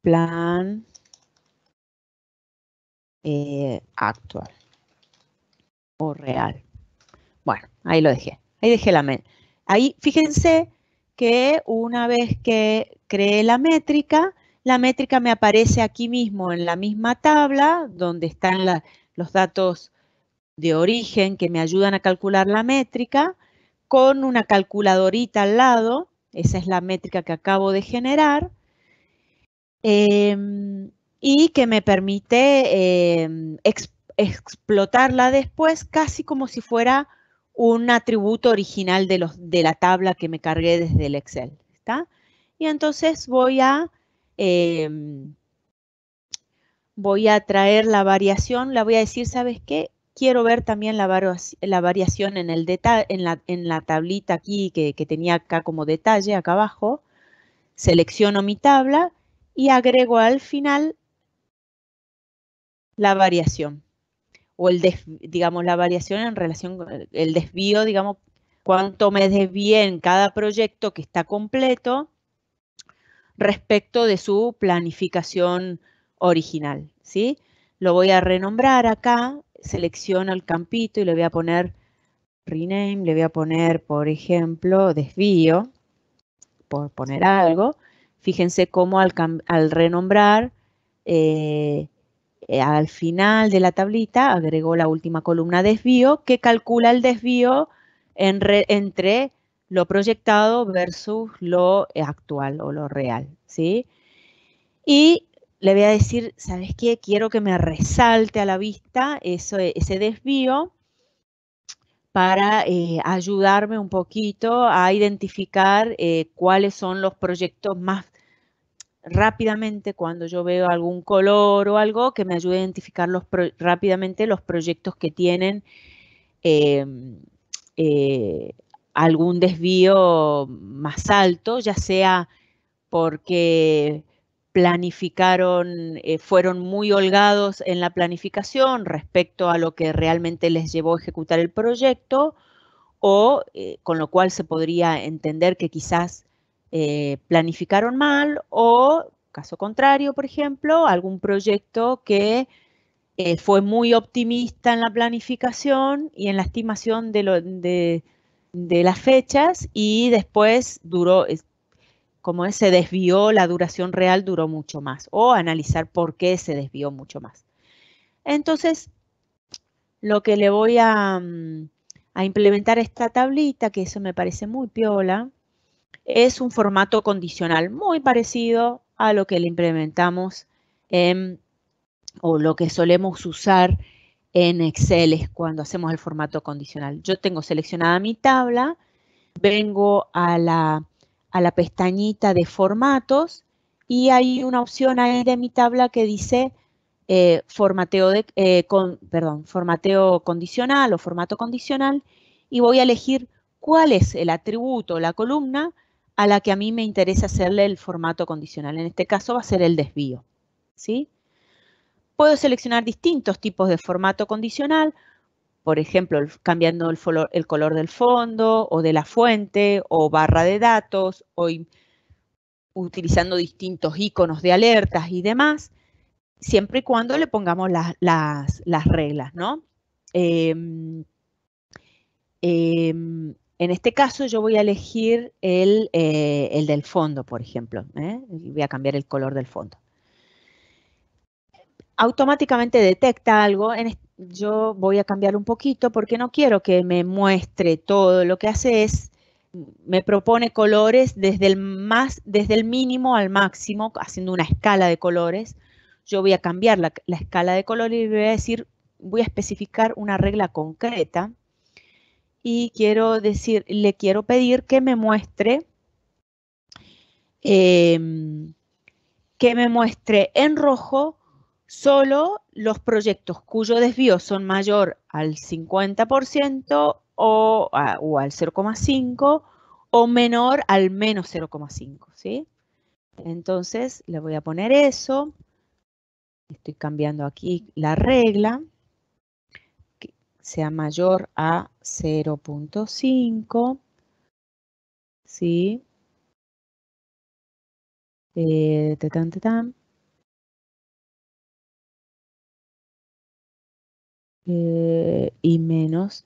plan actual o real. Bueno, ahí lo dejé. Ahí dejé la métrica. Ahí fíjense que una vez que creé la métrica me aparece aquí mismo en la misma tabla donde están los datos de origen que me ayudan a calcular la métrica con una calculadorita al lado. Esa es la métrica que acabo de generar. Y que me permite explotarla después casi como si fuera un atributo original de la tabla que me cargué desde el Excel. ¿Está? Y entonces voy a traer la variación, la voy a decir, ¿sabes qué? Quiero ver también la variación en la tablita aquí que tenía acá como detalle, acá abajo. Selecciono mi tabla y agrego al final la variación o digamos, la variación en relación con el desvío, digamos, cuánto me desvié en cada proyecto que está completo respecto de su planificación original, ¿sí? Lo voy a renombrar acá, selecciono el campito y le voy a poner rename, le voy a poner, por ejemplo, desvío, por poner algo. Fíjense cómo al renombrar, al final de la tablita agregó la última columna desvío que calcula el desvío entre lo proyectado versus lo actual o lo real, ¿sí? Y le voy a decir, ¿sabes qué? Quiero que me resalte a la vista ese desvío para ayudarme un poquito a identificar cuáles son los proyectos más rápidamente cuando yo veo algún color o algo que me ayude a identificar rápidamente los proyectos que tienen algún desvío más alto, ya sea porque planificaron, fueron muy holgados en la planificación respecto a lo que realmente les llevó a ejecutar el proyecto, o con lo cual se podría entender que quizás planificaron mal, o caso contrario, por ejemplo, algún proyecto que fue muy optimista en la planificación y en la estimación de las fechas y después como se desvió, la duración real duró mucho más, o analizar por qué se desvió mucho más. Entonces, lo que le voy a implementar esta tablita, que eso me parece muy piola, es un formato condicional muy parecido a lo que le implementamos o lo que solemos usar en Excel cuando hacemos el formato condicional. Yo tengo seleccionada mi tabla, vengo a la pestañita de formatos y hay una opción ahí de mi tabla que dice formateo condicional o formato condicional, y voy a elegir cuál es el atributo o la columna a la que a mí me interesa hacerle el formato condicional. En este caso va a ser el desvío, ¿sí? puedo seleccionar distintos tipos de formato condicional, por ejemplo, cambiando el color del fondo o de la fuente o barra de datos o utilizando distintos iconos de alertas y demás, siempre y cuando le pongamos las reglas, ¿no? En este caso yo voy a elegir el del fondo, por ejemplo. Voy a cambiar el color del fondo. Automáticamente detecta algo. Yo voy a cambiar un poquito porque no quiero que me muestre todo. Lo que hace es, me propone colores desde el mínimo al máximo, haciendo una escala de colores. Yo voy a cambiar la escala de colores y voy a decir, voy a especificar una regla concreta. Y le quiero pedir que me muestre en rojo solo los proyectos cuyo desvío son mayor al 50% o al 0,5 o menor al menos 0,5, ¿sí? Entonces le voy a poner eso. Estoy cambiando aquí la regla. Sea mayor a 0,5, ¿sí? Tetán, tetán. Y menos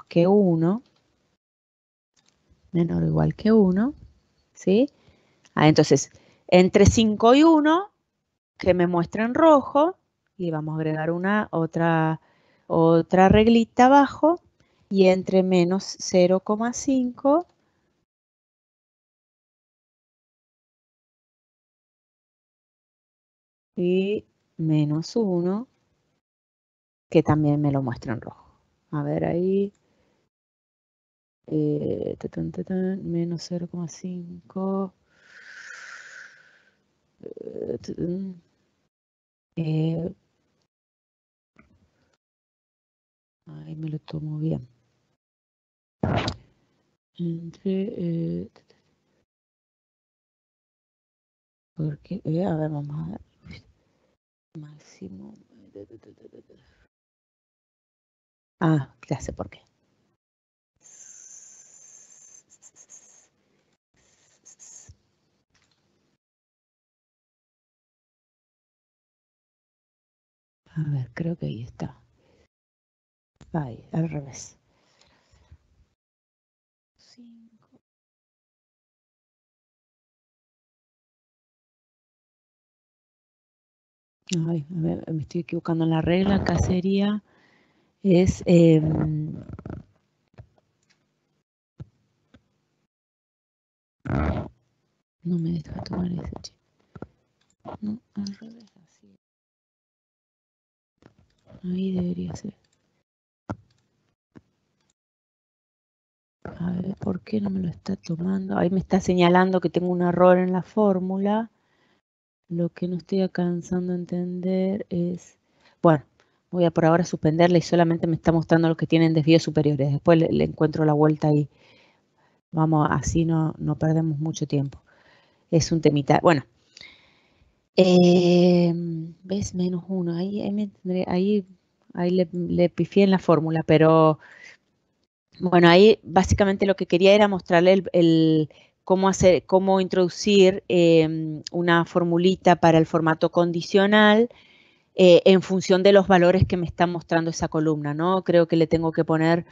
que 1, menor o igual que 1, ¿sí? Entonces, entre 5 y 1, que me muestra en rojo, y vamos a agregar otra reglita abajo, y entre menos 0,5 y menos 1, que también me lo muestra en rojo. A ver ahí. Menos 0,5. Ahí me lo tomo bien. Porque, a ver, vamos a ver. Máximo. Ya sé por qué. A ver, creo que ahí está. Ahí, al revés. 5. Ay, a ver, me estoy equivocando en la regla. Acá sería, no me deja tomar ese chip. No, al revés, así. Ahí debería ser. A ver, ¿por qué no me lo está tomando? Ahí me está señalando que tengo un error en la fórmula. Lo que no estoy alcanzando a entender es... Bueno, voy a por ahora suspenderla y solamente me está mostrando los que tienen desvíos superiores. Después le encuentro la vuelta y vamos, así no perdemos mucho tiempo. Es un temita. Bueno, ¿ves? Menos 1. Ahí le pifié en la fórmula, pero... Bueno, ahí básicamente lo que quería era mostrarle cómo introducir una formulita para el formato condicional en función de los valores que me está mostrando esa columna, ¿no? Creo que le tengo que poner,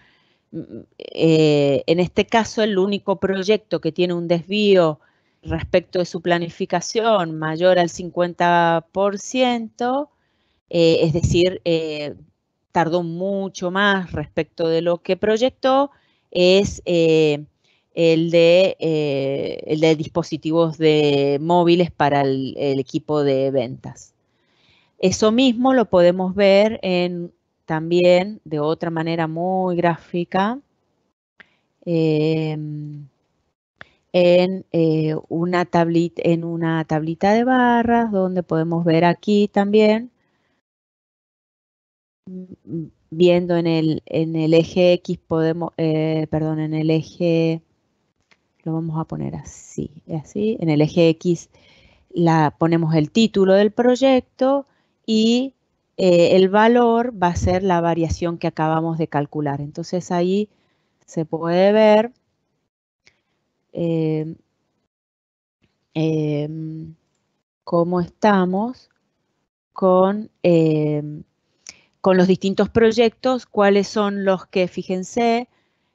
en este caso, el único proyecto que tiene un desvío respecto de su planificación mayor al 50%, es decir, tardó mucho más respecto de lo que proyectó, es el de dispositivos móviles para el equipo de ventas. Eso mismo lo podemos ver también de otra manera muy gráfica en una tablita de barras, donde podemos ver aquí también, viendo en el eje X en el eje, lo vamos a poner así, en el eje X ponemos el título del proyecto y el valor va a ser la variación que acabamos de calcular. Entonces ahí se puede ver cómo estamos con los distintos proyectos, cuáles son los que, fíjense,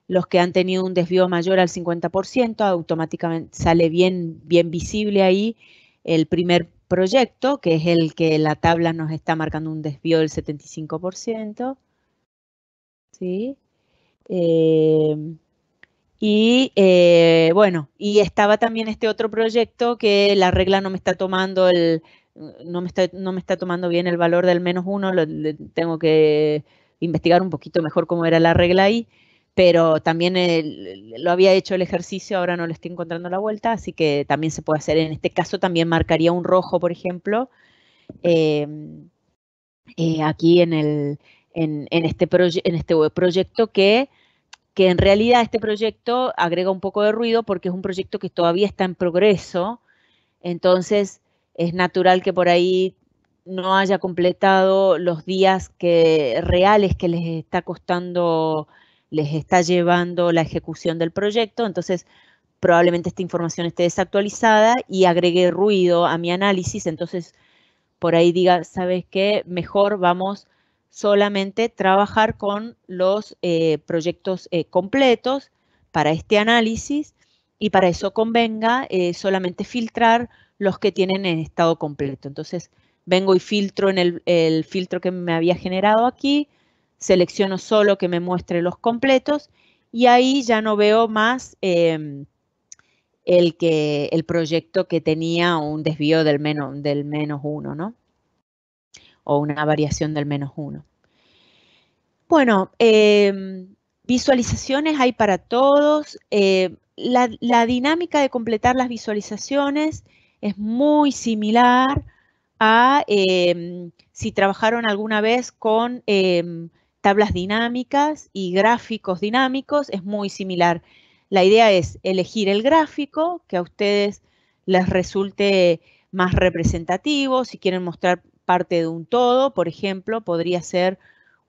los que han tenido un desvío mayor al 50%, automáticamente sale bien visible ahí el primer proyecto, que es el que la tabla nos está marcando un desvío del 75%. ¿Sí? Bueno, y estaba también este otro proyecto que la regla no me está tomando no me está tomando bien el valor del -1, tengo que investigar un poquito mejor cómo era la regla ahí, pero también lo había hecho el ejercicio, ahora no le estoy encontrando la vuelta, así que también se puede hacer. En este caso también marcaría un rojo, por ejemplo, aquí en este proyecto que en realidad este proyecto agrega un poco de ruido porque es un proyecto que todavía está en progreso, entonces es natural que por ahí no haya completado los días reales que les está costando, les está llevando la ejecución del proyecto, entonces probablemente esta información esté desactualizada y agregue ruido a mi análisis, entonces por ahí diga, ¿sabes qué? Mejor vamos solamente trabajar con los proyectos completos para este análisis y para eso convenga solamente filtrar los que tienen en estado completo. Entonces, vengo y filtro en el filtro que me había generado aquí, selecciono solo que me muestre los completos y ahí ya no veo más el proyecto que tenía un desvío del -1, ¿no? O una variación del -1. Bueno, visualizaciones hay para todos. La dinámica de completar las visualizaciones es muy similar a si trabajaron alguna vez con tablas dinámicas y gráficos dinámicos, es muy similar. La idea es elegir el gráfico que a ustedes les resulte más representativo. Si quieren mostrar parte de un todo, por ejemplo, podría ser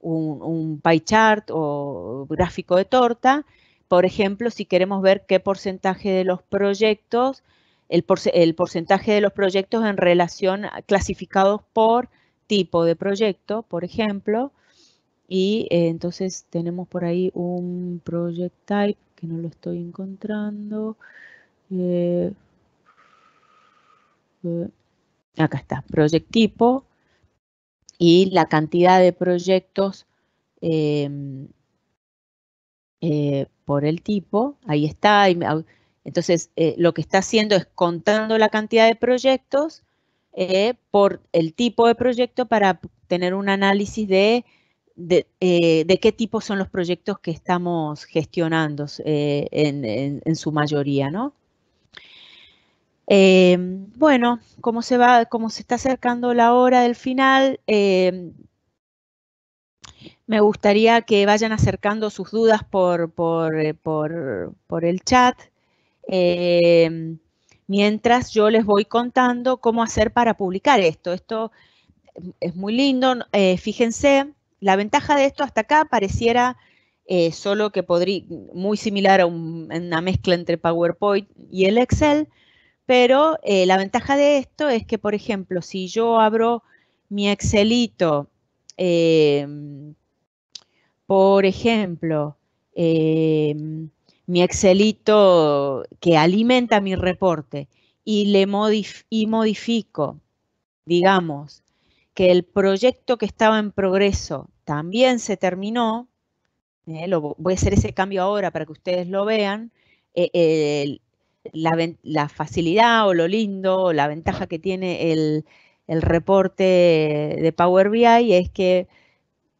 un pie chart o gráfico de torta. Por ejemplo, si queremos ver qué porcentaje de los proyectos, el porcentaje de los proyectos en relación clasificados por tipo de proyecto, por ejemplo. Y entonces tenemos por ahí un project type que no lo estoy encontrando. Acá está, project tipo y la cantidad de proyectos por el tipo, ahí está. Entonces, lo que está haciendo es contando la cantidad de proyectos por el tipo de proyecto para tener un análisis de qué tipo son los proyectos que estamos gestionando en su mayoría, ¿no? Bueno, como se está acercando la hora del final, me gustaría que vayan acercando sus dudas por el chat, mientras yo les voy contando cómo hacer para publicar esto. Esto es muy lindo. Fíjense, la ventaja de esto hasta acá pareciera solo que podría, muy similar a una mezcla entre PowerPoint y el Excel, pero la ventaja de esto es que, por ejemplo, si yo abro mi Excelito, por ejemplo, mi Excelito que alimenta mi reporte y modifico, digamos, que el proyecto que estaba en progreso también se terminó, voy a hacer ese cambio ahora para que ustedes lo vean, la facilidad o lo lindo, o la ventaja que tiene el reporte de Power BI es que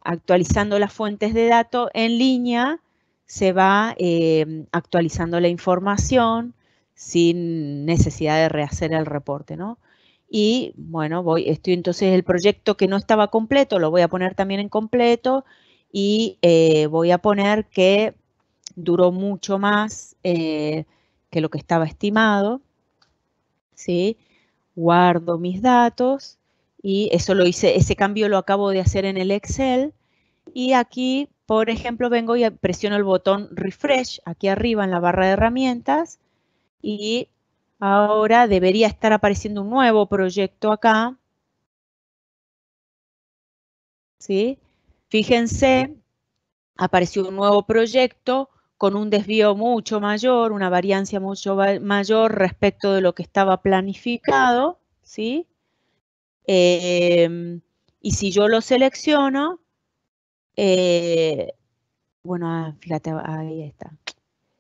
actualizando las fuentes de datos en línea, se va actualizando la información sin necesidad de rehacer el reporte, ¿no? Y bueno, estoy entonces el proyecto que no estaba completo, lo voy a poner también en completo y voy a poner que duró mucho más que lo que estaba estimado, ¿sí? Guardo mis datos Y eso lo hice, ese cambio lo acabo de hacer en el Excel. Y aquí, por ejemplo, vengo y presiono el botón Refresh aquí arriba en la barra de herramientas. Y ahora debería estar apareciendo un nuevo proyecto acá. ¿Sí? Fíjense, apareció un nuevo proyecto con un desvío mucho mayor, una variancia mucho mayor respecto de lo que estaba planificado, ¿sí? Y si yo lo selecciono, bueno, fíjate, ahí está.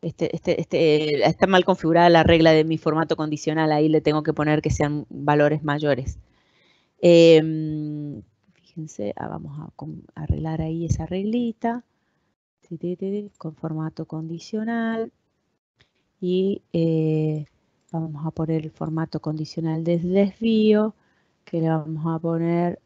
Está mal configurada la regla de mi formato condicional, ahí le tengo que poner que sean valores mayores. Fíjense, vamos a arreglar ahí esa reglita con formato condicional y vamos a poner el formato condicional de desvío que le vamos a poner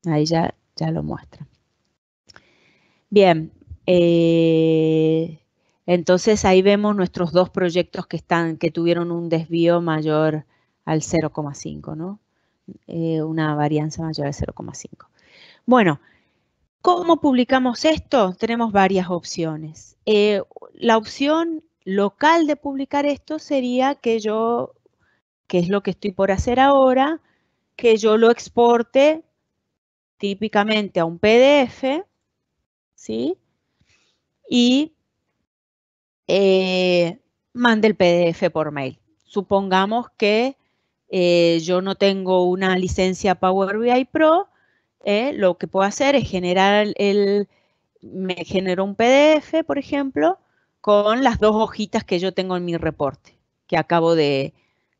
ahí ya lo muestra. Bien, entonces ahí vemos nuestros dos proyectos que tuvieron un desvío mayor al 0,5, ¿no? Una varianza mayor al 0,5. Bueno, ¿cómo publicamos esto? Tenemos varias opciones. La opción local de publicar esto sería que es lo que estoy por hacer ahora, que yo lo exporte típicamente a un PDF, ¿sí? Y mande el PDF por mail. Supongamos que yo no tengo una licencia Power BI Pro, lo que puedo hacer es me genero un PDF, por ejemplo, con las dos hojitas que yo tengo en mi reporte, que acabo de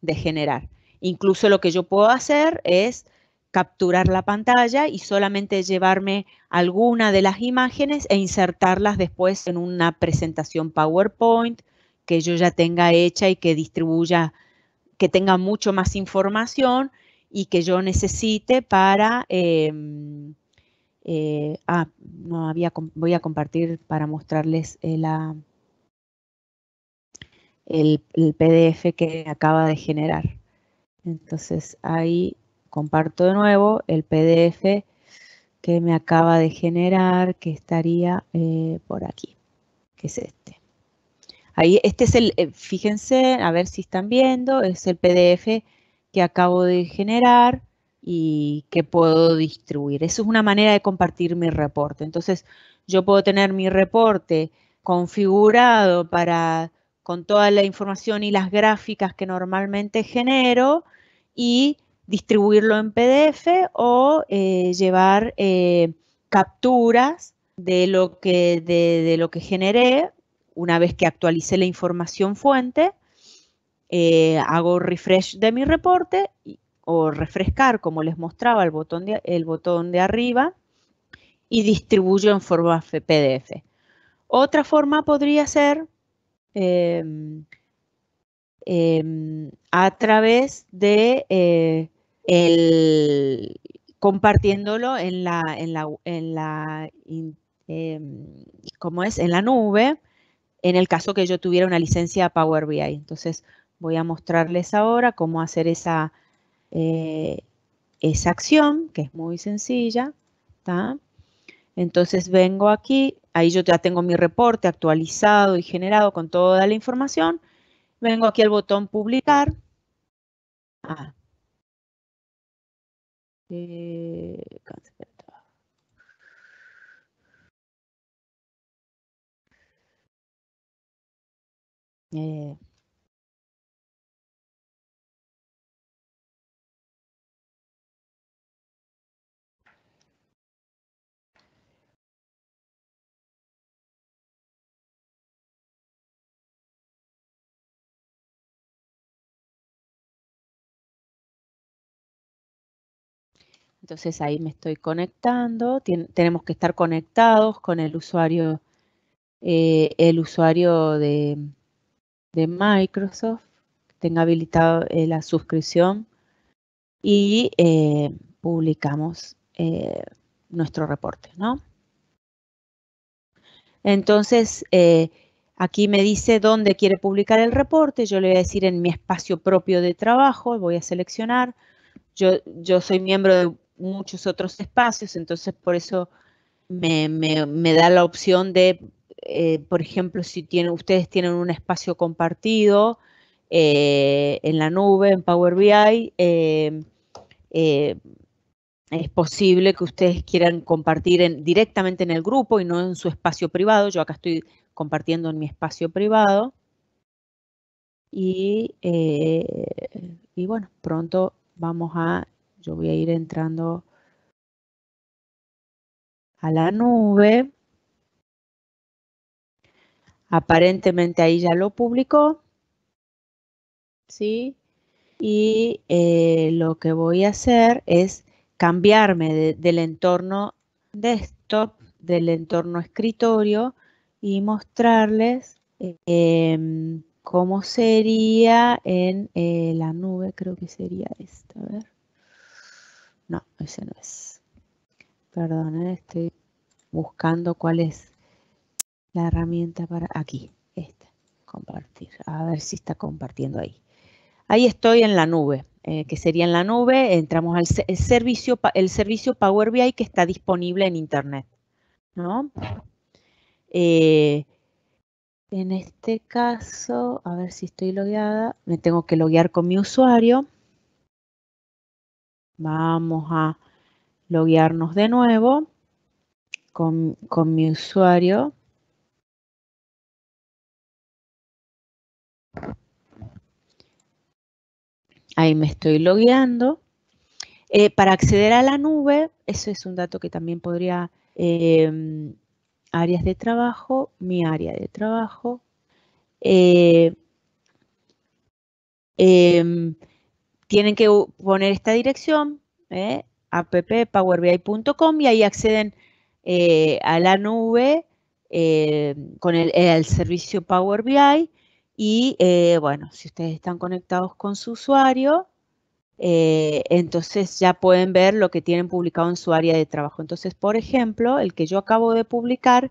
generar. Incluso lo que yo puedo hacer es capturar la pantalla y solamente llevarme alguna de las imágenes e insertarlas después en una presentación PowerPoint que yo ya tenga hecha y que distribuya, que tenga mucho más información y que yo necesite para... no voy a compartir para mostrarles el PDF que acaba de generar. Entonces ahí comparto de nuevo el PDF que me acaba de generar, que estaría por aquí, que es este. Ahí, este es fíjense, a ver si están viendo, es el PDF que acabo de generar y que puedo distribuir. Eso es una manera de compartir mi reporte. Entonces, yo puedo tener mi reporte configurado con toda la información y las gráficas que normalmente genero y distribuirlo en PDF o llevar capturas de lo que generé una vez que actualicé la información fuente, hago refresh de mi reporte o refrescar, como les mostraba, el botón de arriba y distribuyo en forma PDF. Otra forma podría ser a través de compartiéndolo ¿cómo es? En la nube, en el caso que yo tuviera una licencia Power BI. Entonces voy a mostrarles ahora cómo hacer esa acción, que es muy sencilla. ¿Tá? Entonces vengo aquí, ahí yo ya tengo mi reporte actualizado y generado con toda la información. Vengo aquí al botón publicar. Cancel. Eh, entonces ahí me estoy conectando. Tenemos que estar conectados con el usuario de Microsoft, que tenga habilitado la suscripción y publicamos nuestro reporte, ¿no? Entonces, aquí me dice dónde quiere publicar el reporte. Yo le voy a decir en mi espacio propio de trabajo, voy a seleccionar. Yo soy miembro de muchos otros espacios, entonces por eso me da la opción de, por ejemplo, si ustedes tienen un espacio compartido en la nube, en Power BI, es posible que ustedes quieran compartir directamente en el grupo y no en su espacio privado. Yo acá estoy compartiendo en mi espacio privado. Y bueno, pronto yo voy a ir entrando a la nube. Aparentemente ahí ya lo publicó, ¿sí? Y lo que voy a hacer es cambiarme del entorno desktop, del entorno escritorio y mostrarles cómo sería en la nube. Creo que sería esta, a ver. No, ese no es. Perdón, estoy buscando cuál es la herramienta para... Aquí, esta, compartir. A ver si está compartiendo ahí. Ahí estoy en la nube, que sería en la nube. Entramos al servicio Power BI que está disponible en Internet, ¿no? En este caso, a ver si estoy logueada. Me tengo que loguear con mi usuario. Vamos a loguearnos de nuevo con mi usuario. Ahí me estoy logueando. Para acceder a la nube, eso es un dato que también podría... áreas de trabajo, mi área de trabajo. Tienen que poner esta dirección, app.powerbi.com, y ahí acceden a la nube con el servicio Power BI. Y bueno, si ustedes están conectados con su usuario, entonces ya pueden ver lo que tienen publicado en su área de trabajo. Entonces, por ejemplo, el que yo acabo de publicar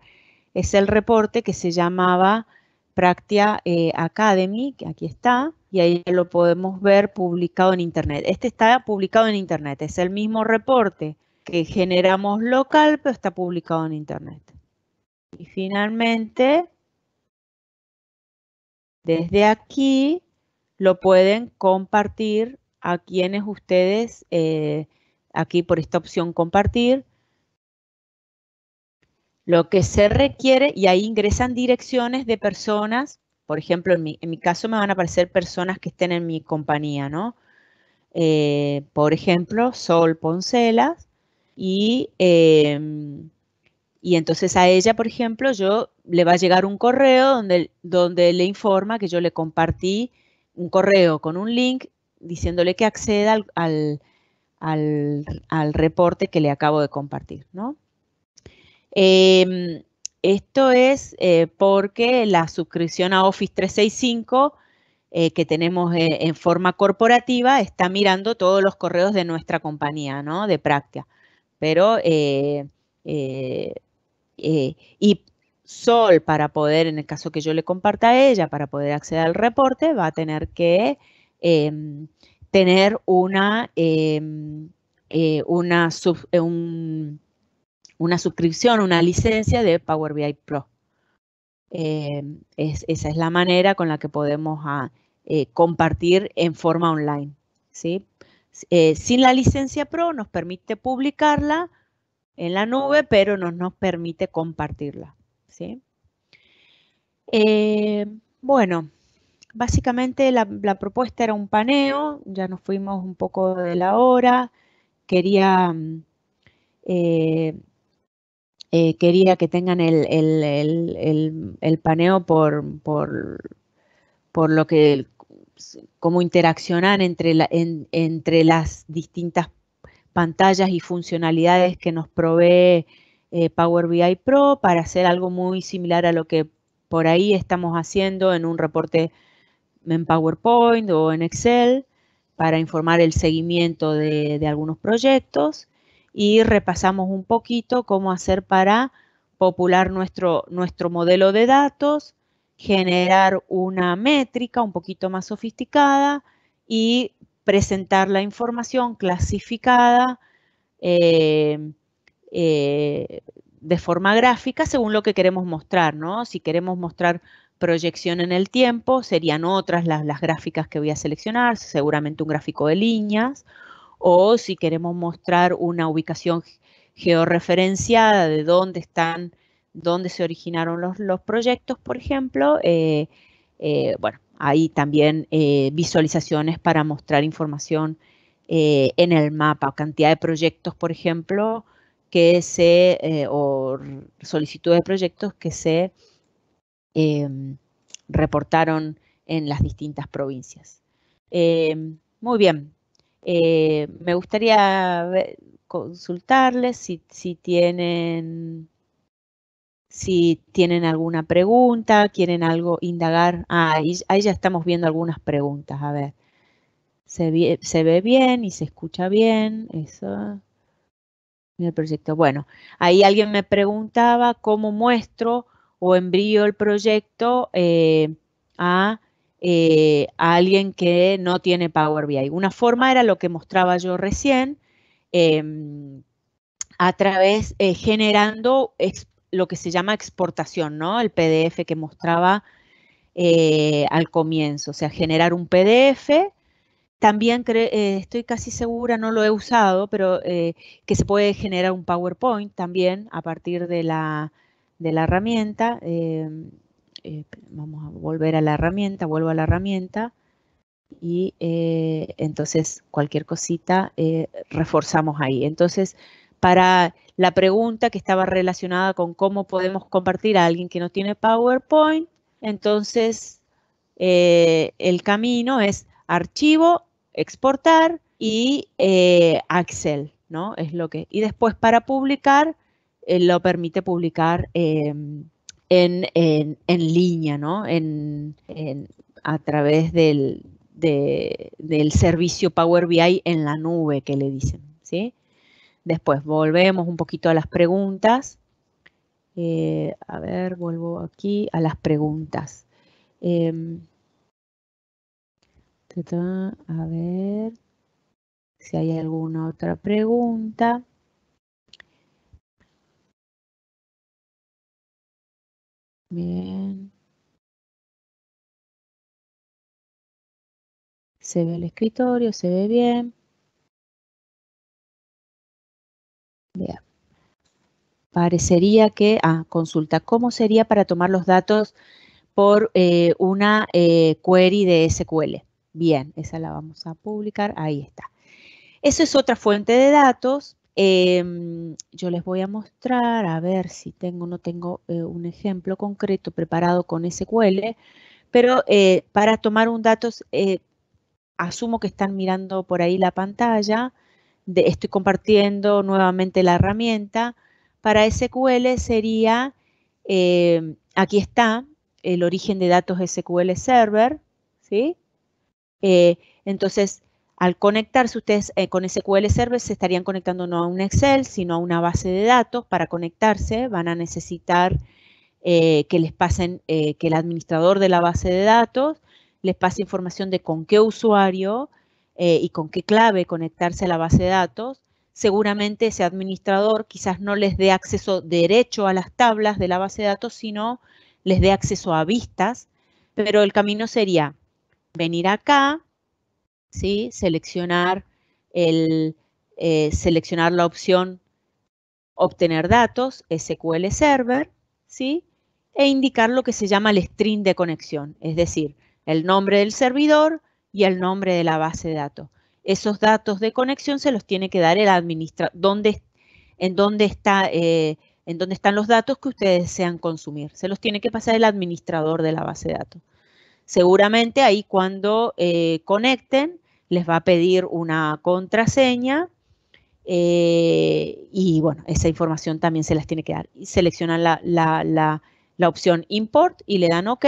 es el reporte que se llamaba Practia Academy, que aquí está, y ahí lo podemos ver publicado en Internet. Este está publicado en Internet, es el mismo reporte que generamos local, pero está publicado en Internet. Y finalmente, desde aquí, lo pueden compartir a quienes ustedes, aquí por esta opción compartir, lo que se requiere, y ahí ingresan direcciones de personas. Por ejemplo, en mi caso me van a aparecer personas que estén en mi compañía, ¿no? Por ejemplo, Sol Poncelas, y entonces a ella, por ejemplo, le va a llegar un correo donde le informa que yo le compartí un correo con un link diciéndole que acceda al reporte que le acabo de compartir, ¿no? Esto es porque la suscripción a Office 365 que tenemos en forma corporativa está mirando todos los correos de nuestra compañía, ¿no? De Practia. Pero, y Sol, para poder, en el caso que yo le comparta a ella, para poder acceder al reporte, va a tener que tener una suscripción, una licencia de Power BI Pro. Esa es la manera con la que podemos compartir en forma online, ¿sí? Sin la licencia Pro nos permite publicarla en la nube, pero no nos permite compartirla, ¿sí? Bueno, básicamente la propuesta era un paneo, ya nos fuimos un poco de la hora. Quería que tengan el paneo por lo que, cómo interaccionan entre las distintas pantallas y funcionalidades que nos provee Power BI Pro para hacer algo muy similar a lo que por ahí estamos haciendo en un reporte en PowerPoint o en Excel para informar el seguimiento de algunos proyectos, y repasamos un poquito cómo hacer para popular nuestro modelo de datos, generar una métrica un poquito más sofisticada y presentar la información clasificada de forma gráfica según lo que queremos mostrar, ¿no? Si queremos mostrar proyección en el tiempo, serían otras las gráficas que voy a seleccionar, seguramente un gráfico de líneas, o si queremos mostrar una ubicación georreferenciada de dónde se originaron los proyectos, por ejemplo, bueno, hay también visualizaciones para mostrar información en el mapa, cantidad de proyectos, por ejemplo, o solicitudes de proyectos que se reportaron en las distintas provincias. Muy bien. Me gustaría consultarles si tienen alguna pregunta, quieren algo indagar. Ahí ya estamos viendo algunas preguntas. A ver, se ve bien y se escucha bien. Eso. En el proyecto. Bueno, ahí alguien me preguntaba cómo muestro o envío el proyecto a alguien que no tiene Power BI. Una forma era lo que mostraba yo recién, a través, generando lo que se llama exportación, ¿no? El PDF que mostraba al comienzo, o sea, generar un PDF. También estoy casi segura, no lo he usado, pero que se puede generar un PowerPoint también a partir de la herramienta. Vamos a volver a la herramienta, vuelvo a la herramienta y entonces cualquier cosita reforzamos ahí. Entonces, para la pregunta que estaba relacionada con cómo podemos compartir a alguien que no tiene PowerPoint, entonces el camino es archivo, exportar y Excel, ¿no? Es lo que. Y después para publicar, lo permite publicar en línea, ¿no? A través del servicio Power BI en la nube que le dicen, ¿sí? Después volvemos un poquito a las preguntas. A ver, vuelvo aquí a las preguntas. A ver si hay alguna otra pregunta. Bien. Se ve el escritorio, se ve bien. Bien. Parecería que, consulta, ¿cómo sería para tomar los datos por una query de SQL? Bien, esa la vamos a publicar, ahí está. Eso es otra fuente de datos. Yo les voy a mostrar, a ver si no tengo un ejemplo concreto preparado con SQL, pero para tomar un dato, asumo que están mirando por ahí la pantalla, estoy compartiendo nuevamente la herramienta. Para SQL sería, aquí está, el origen de datos SQL Server, ¿sí? Entonces, al conectarse ustedes con SQL Server, se estarían conectando no a un Excel, sino a una base de datos. Para conectarse van a necesitar que les pasen, que el administrador de la base de datos les pase información de con qué usuario y con qué clave conectarse a la base de datos. Seguramente ese administrador quizás no les dé acceso derecho a las tablas de la base de datos, sino les dé acceso a vistas, pero el camino sería venir acá, ¿sí? Seleccionar la opción obtener datos, SQL Server, ¿sí? E indicar lo que se llama el string de conexión, es decir, el nombre del servidor y el nombre de la base de datos. Esos datos de conexión se los tiene que dar el administrador, en dónde están los datos que ustedes desean consumir. Se los tiene que pasar el administrador de la base de datos. Seguramente ahí cuando conecten les va a pedir una contraseña y bueno, esa información también se las tiene que dar. Y seleccionan la opción Import y le dan OK.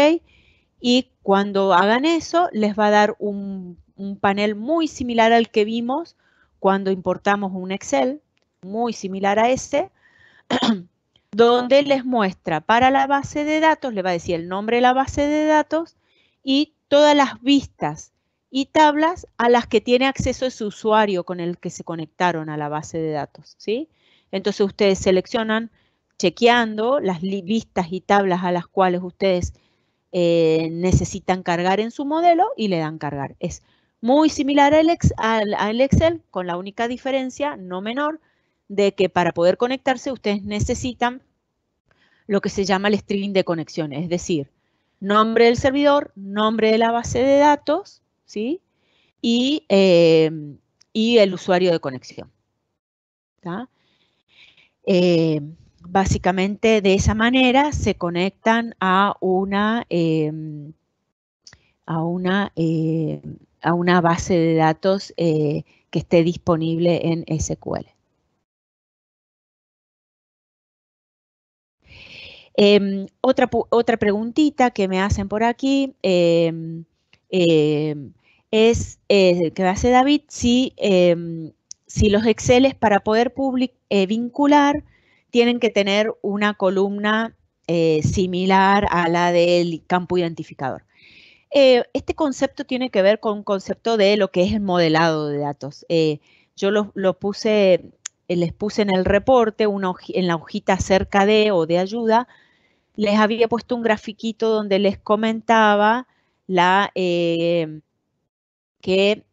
Y cuando hagan eso, les va a dar un panel muy similar al que vimos cuando importamos un Excel, muy similar a ese, donde les muestra para la base de datos, le va a decir el nombre de la base de datos y todas las vistas y tablas a las que tiene acceso ese usuario con el que se conectaron a la base de datos, ¿sí? Entonces ustedes seleccionan, chequeando las vistas y tablas a las cuales ustedes necesitan cargar en su modelo y le dan cargar. Es muy similar al Excel, con la única diferencia, no menor, de que para poder conectarse ustedes necesitan lo que se llama el string de conexiones, es decir, nombre del servidor, nombre de la base de datos, ¿sí? Y el usuario de conexión. ¿Tá? Básicamente de esa manera se conectan a una base de datos que esté disponible en SQL. Otra preguntita que me hacen por aquí es que me hace David si los Exceles para poder vincular tienen que tener una columna similar a la del campo identificador. Este concepto tiene que ver con un concepto de lo que es el modelado de datos. Yo les puse en el reporte, en la hojita cerca de o de ayuda, les había puesto un grafiquito donde les comentaba que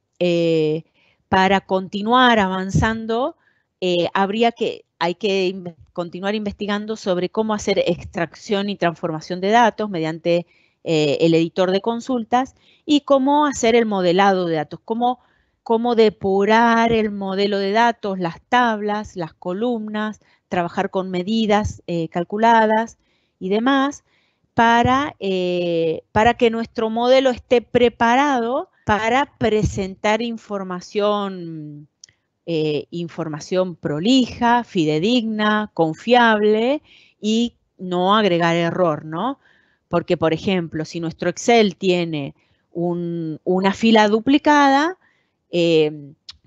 para continuar avanzando hay que continuar investigando sobre cómo hacer extracción y transformación de datos mediante el editor de consultas y cómo hacer el modelado de datos, cómo depurar el modelo de datos, las tablas, las columnas, trabajar con medidas calculadas y demás para que nuestro modelo esté preparado para presentar información prolija, fidedigna, confiable y no agregar error, ¿no? Porque, por ejemplo, si nuestro Excel tiene una fila duplicada,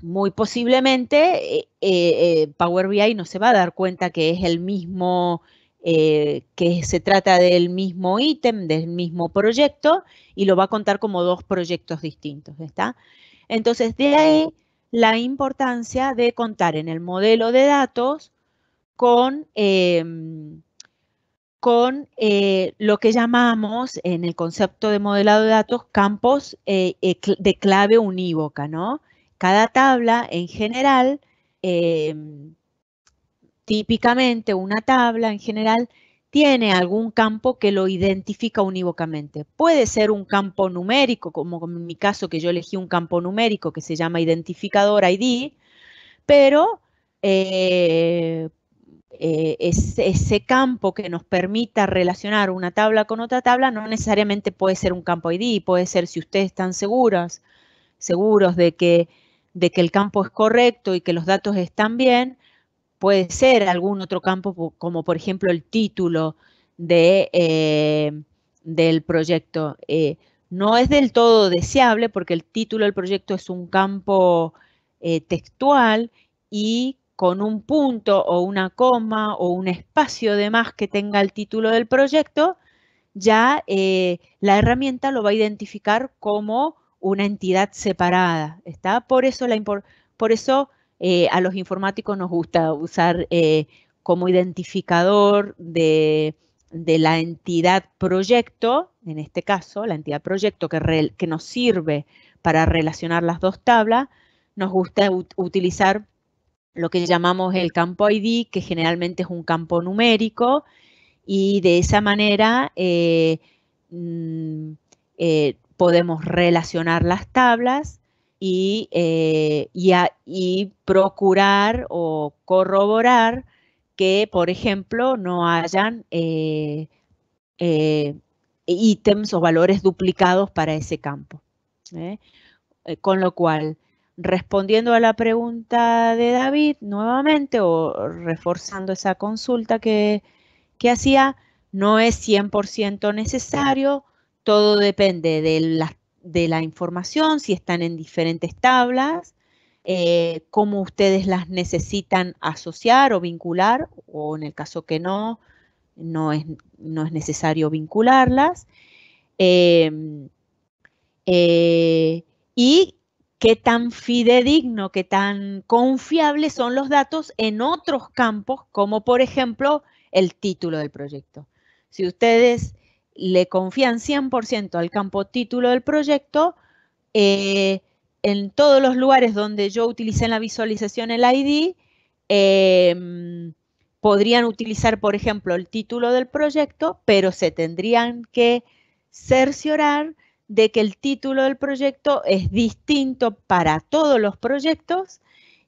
muy posiblemente Power BI no se va a dar cuenta que es el mismo, que se trata del mismo ítem, del mismo proyecto, y lo va a contar como dos proyectos distintos, ¿está? Entonces, de ahí la importancia de contar en el modelo de datos con lo que llamamos en el concepto de modelado de datos campos de clave unívoca, ¿no? Cada tabla en general, típicamente una tabla en general, tiene algún campo que lo identifica unívocamente. Puede ser un campo numérico, como en mi caso que yo elegí un campo numérico que se llama identificador ID, pero ese campo que nos permita relacionar una tabla con otra tabla no necesariamente puede ser un campo ID, puede ser, si ustedes están seguros de que el campo es correcto y que los datos están bien, puede ser algún otro campo, como por ejemplo el título del proyecto. No es del todo deseable porque el título del proyecto es un campo textual y con un punto o una coma o un espacio de más que tenga el título del proyecto, ya la herramienta lo va a identificar como una entidad separada, ¿está? Por eso a los informáticos nos gusta usar como identificador de la entidad proyecto, en este caso, la entidad proyecto que nos sirve para relacionar las dos tablas, nos gusta utilizar lo que llamamos el campo ID, que generalmente es un campo numérico, y de esa manera podemos relacionar las tablas y procurar o corroborar que, por ejemplo, no hayan ítems o valores duplicados para ese campo. Con lo cual, respondiendo a la pregunta de David nuevamente o reforzando esa consulta que hacía, no es 100% necesario, todo depende de la información, si están en diferentes tablas, cómo ustedes las necesitan asociar o vincular, o en el caso que no es necesario vincularlas. Y qué tan fidedigno, qué tan confiable son los datos en otros campos, como por ejemplo el título del proyecto. Si ustedes le confían 100% al campo título del proyecto, en todos los lugares donde yo utilicé en la visualización el ID, podrían utilizar, por ejemplo, el título del proyecto, pero se tendrían que cerciorar de que el título del proyecto es distinto para todos los proyectos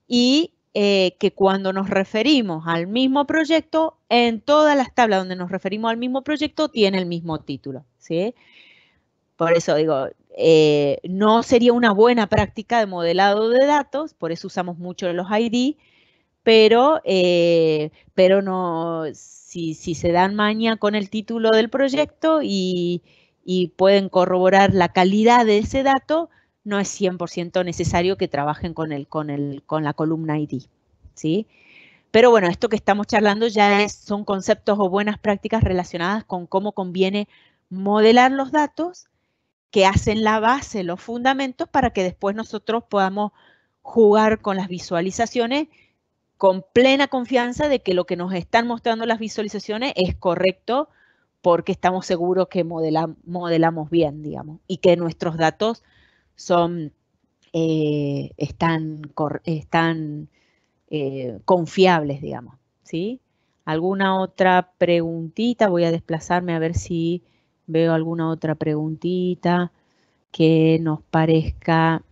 y que cuando nos referimos al mismo proyecto, en todas las tablas donde nos referimos al mismo proyecto, tiene el mismo título, ¿sí? Por eso digo, no sería una buena práctica de modelado de datos, por eso usamos mucho los ID, pero no, si se dan maña con el título del proyecto y pueden corroborar la calidad de ese dato, no es 100% necesario que trabajen con la columna ID, ¿sí? Pero bueno, esto que estamos charlando ya son conceptos o buenas prácticas relacionadas con cómo conviene modelar los datos que hacen la base, los fundamentos, para que después nosotros podamos jugar con las visualizaciones con plena confianza de que lo que nos están mostrando las visualizaciones es correcto porque estamos seguros que modelamos bien, digamos, y que nuestros datos están confiables, digamos, ¿sí? ¿Alguna otra preguntita? Voy a desplazarme a ver si veo alguna otra preguntita que nos parezca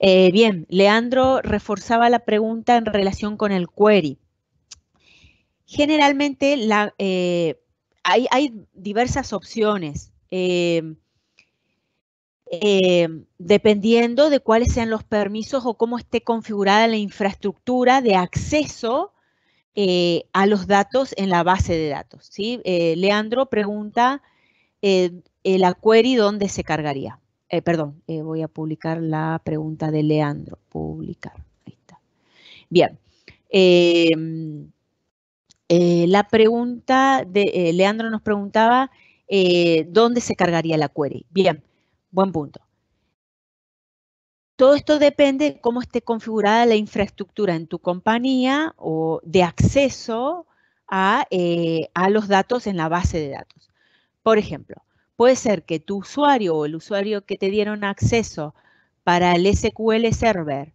bien, Leandro reforzaba la pregunta en relación con el query. Generalmente hay diversas opciones, dependiendo de cuáles sean los permisos o cómo esté configurada la infraestructura de acceso a los datos en la base de datos, ¿sí? Leandro pregunta, la query, ¿dónde se cargaría? Perdón, voy a publicar la pregunta de Leandro. Publicar, ahí está. Bien. La pregunta de Leandro nos preguntaba, ¿dónde se cargaría la query? Bien, buen punto. Todo esto depende de cómo esté configurada la infraestructura en tu compañía o de acceso a los datos en la base de datos. Por ejemplo, puede ser que tu usuario o el usuario que te dieron acceso para el SQL Server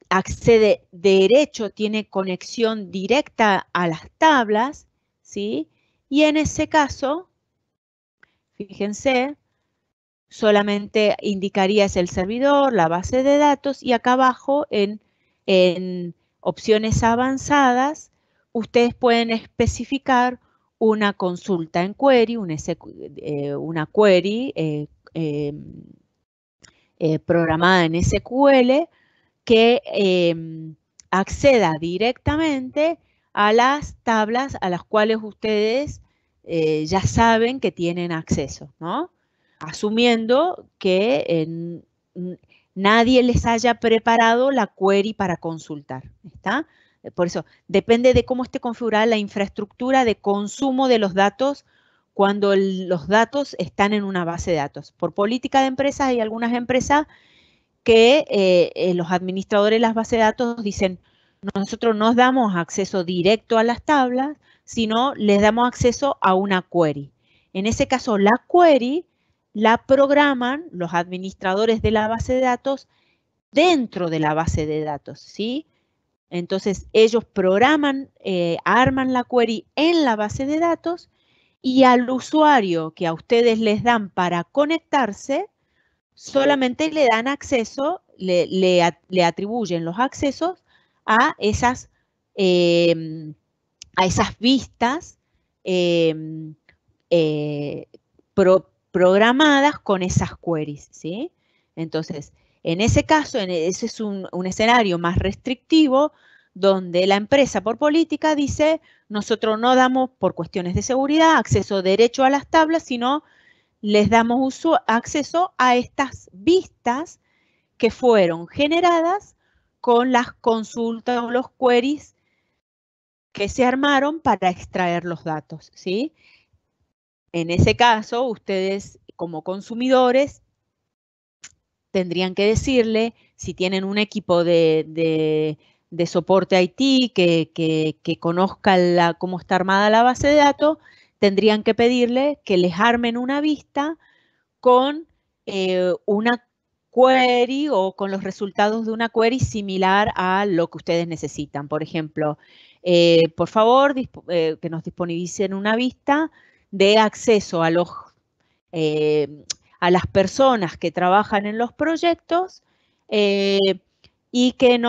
accede derecho, tiene conexión directa a las tablas, ¿sí? Y en ese caso, fíjense, solamente indicarías el servidor, la base de datos y acá abajo en opciones avanzadas, ustedes pueden especificar una consulta en query, una query programada en SQL que acceda directamente a las tablas a las cuales ustedes ya saben que tienen acceso, ¿no? Asumiendo que nadie les haya preparado la query para consultar, ¿está? Por eso, depende de cómo esté configurada la infraestructura de consumo de los datos cuando los datos están en una base de datos. Por política de empresas, hay algunas empresas que los administradores de las bases de datos dicen, nosotros no damos acceso directo a las tablas, sino les damos acceso a una query. En ese caso, la query la programan los administradores de la base de datos dentro de la base de datos, ¿sí? Entonces, ellos programan, arman la query en la base de datos y al usuario que a ustedes les dan para conectarse, solamente le dan acceso, le atribuyen los accesos a esas vistas programadas con esas queries, ¿sí? Entonces, en ese caso, ese es un escenario más restrictivo donde la empresa por política dice, nosotros no damos por cuestiones de seguridad acceso derecho a las tablas, sino les damos acceso a estas vistas que fueron generadas con las consultas o los queries que se armaron para extraer los datos, ¿sí? En ese caso, ustedes como consumidores tendrían que decirle, si tienen un equipo de soporte IT que conozca cómo está armada la base de datos, tendrían que pedirle que les armen una vista con una query o con los resultados de una query similar a lo que ustedes necesitan. Por ejemplo, por favor, que nos disponibilicen una vista de acceso a las personas que trabajan en los proyectos y que en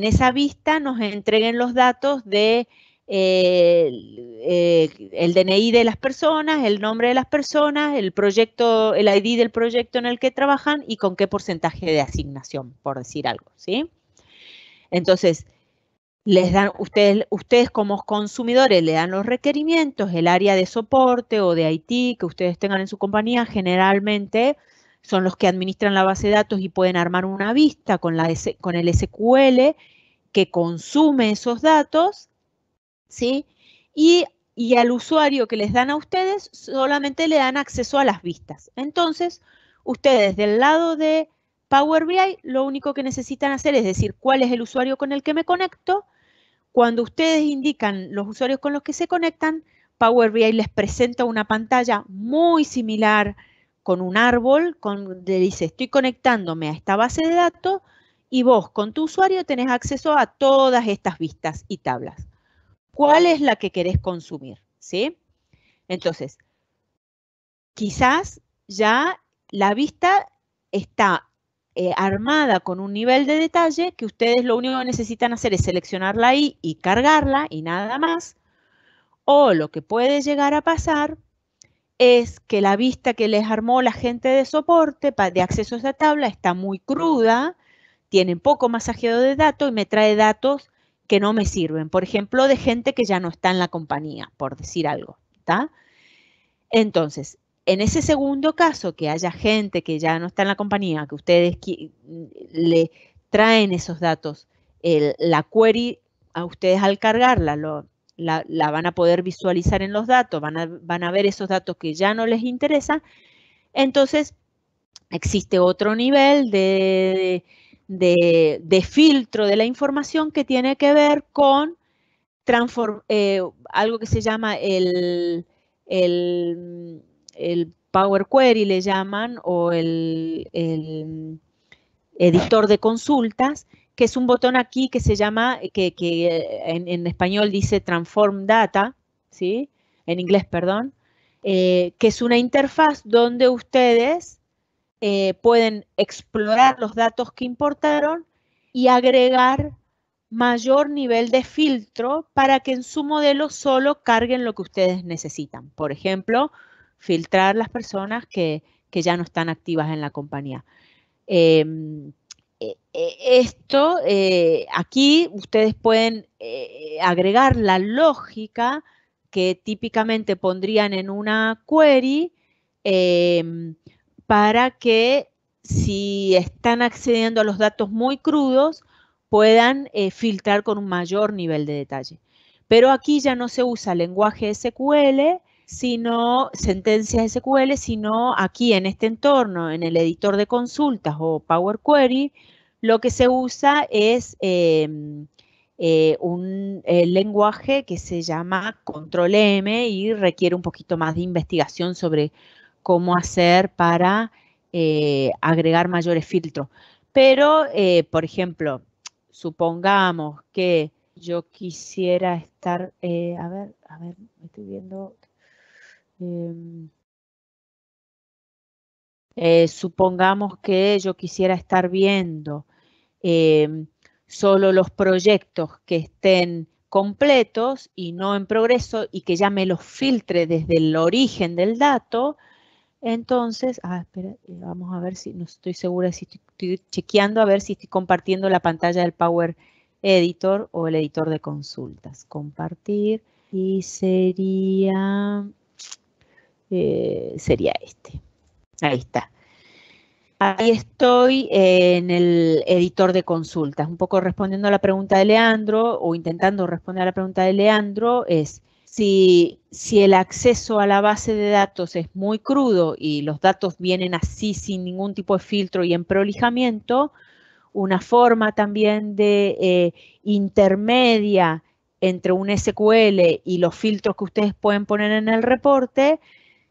esa vista nos entreguen los datos de el DNI de las personas, el nombre de las personas, el ID del proyecto en el que trabajan y con qué porcentaje de asignación, por decir algo, ¿sí? Entonces, ustedes como consumidores le dan los requerimientos, el área de soporte o de IT que ustedes tengan en su compañía, generalmente son los que administran la base de datos y pueden armar una vista con el SQL que consume esos datos, ¿sí? Y al usuario que les dan a ustedes solamente le dan acceso a las vistas. Entonces, ustedes del lado de Power BI, lo único que necesitan hacer es decir cuál es el usuario con el que me conecto. Cuando ustedes indican los usuarios con los que se conectan, Power BI les presenta una pantalla muy similar con un árbol, donde dice, estoy conectándome a esta base de datos y vos con tu usuario tenés acceso a todas estas vistas y tablas. ¿Cuál es la que querés consumir? ¿Sí? Entonces, quizás ya la vista está armada con un nivel de detalle que ustedes lo único que necesitan hacer es seleccionarla ahí y cargarla y nada más. O lo que puede llegar a pasar es que la vista que les armó la gente de soporte de acceso a esa tabla está muy cruda, tiene poco masajeo de datos y me trae datos que no me sirven. Por ejemplo, de gente que ya no está en la compañía, por decir algo, ¿está? Entonces, en ese segundo caso, que haya gente que ya no está en la compañía, que ustedes le traen esos datos, la query a ustedes al cargarla, la van a poder visualizar en los datos, van a ver esos datos que ya no les interesan. Entonces, existe otro nivel de filtro de la información que tiene que ver con algo que se llama el Power Query, le llaman, o el editor de consultas, que es un botón aquí que se llama, que en español dice Transform Data, ¿sí? En inglés, perdón, que es una interfaz donde ustedes pueden explorar los datos que importaron y agregar mayor nivel de filtro para que en su modelo solo carguen lo que ustedes necesitan. Por ejemplo, filtrar las personas que ya no están activas en la compañía. Aquí ustedes pueden agregar la lógica que típicamente pondrían en una query para que si están accediendo a los datos muy crudos, puedan filtrar con un mayor nivel de detalle. Pero aquí ya no se usa lenguaje SQL, sino sentencias SQL, sino aquí en este entorno, en el editor de consultas o Power Query, lo que se usa es un lenguaje que se llama Control M y requiere un poquito más de investigación sobre cómo hacer para agregar mayores filtros. Pero, por ejemplo, supongamos que yo quisiera estar, a ver, me estoy viendo. Supongamos que yo quisiera estar viendo solo los proyectos que estén completos y no en progreso y que ya me los filtre desde el origen del dato. Entonces, espera, vamos a ver si no estoy segura si estoy chequeando a ver si estoy compartiendo la pantalla del Power editor o el editor de consultas. Compartir y sería este. Ahí está. Ahí estoy en el editor de consultas, un poco respondiendo a la pregunta de Leandro o intentando responder a la pregunta de Leandro, es si el acceso a la base de datos es muy crudo y los datos vienen así sin ningún tipo de filtro y en prolijamiento, una forma también de intermedia entre un SQL y los filtros que ustedes pueden poner en el reporte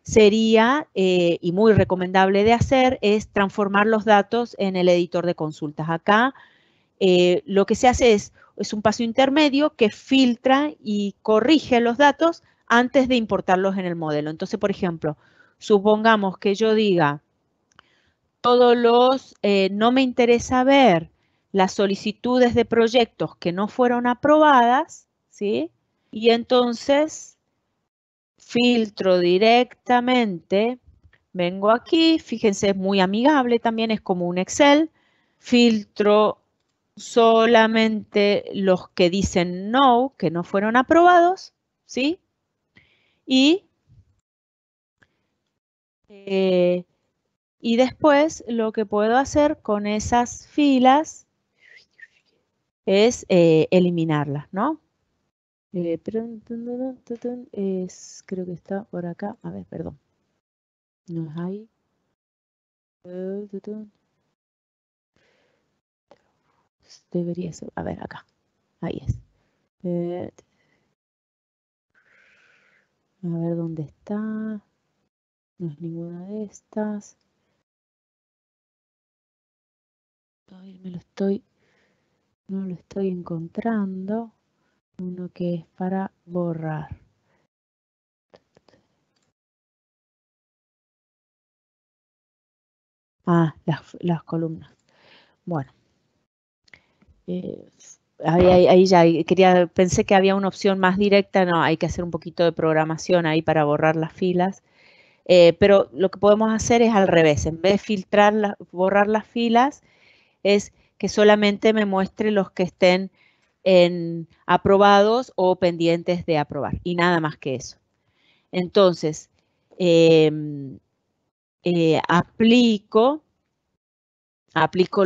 sería, y muy recomendable de hacer, es transformar los datos en el editor de consultas. Acá lo que se hace es un paso intermedio que filtra y corrige los datos antes de importarlos en el modelo. Entonces, por ejemplo, supongamos que yo diga, no me interesa ver las solicitudes de proyectos que no fueron aprobadas, ¿sí? Y entonces filtro directamente, vengo aquí, fíjense, es muy amigable también, es como un Excel, filtro solamente los que dicen no, que no fueron aprobados, ¿sí? Y después lo que puedo hacer con esas filas es eliminarlas, ¿no? Creo que está por acá. A ver, perdón. No es ahí. Debería ser. A ver, acá. Ahí es. A ver dónde está. No es ninguna de estas. No lo estoy encontrando. Uno que es para borrar. Ah, las columnas. Bueno. Ahí ya pensé que había una opción más directa. No, hay que hacer un poquito de programación ahí para borrar las filas. Pero lo que podemos hacer es al revés. En vez de borrar las filas, es que solamente me muestre los que estén aprobados o pendientes de aprobar. Y nada más que eso. Entonces, aplico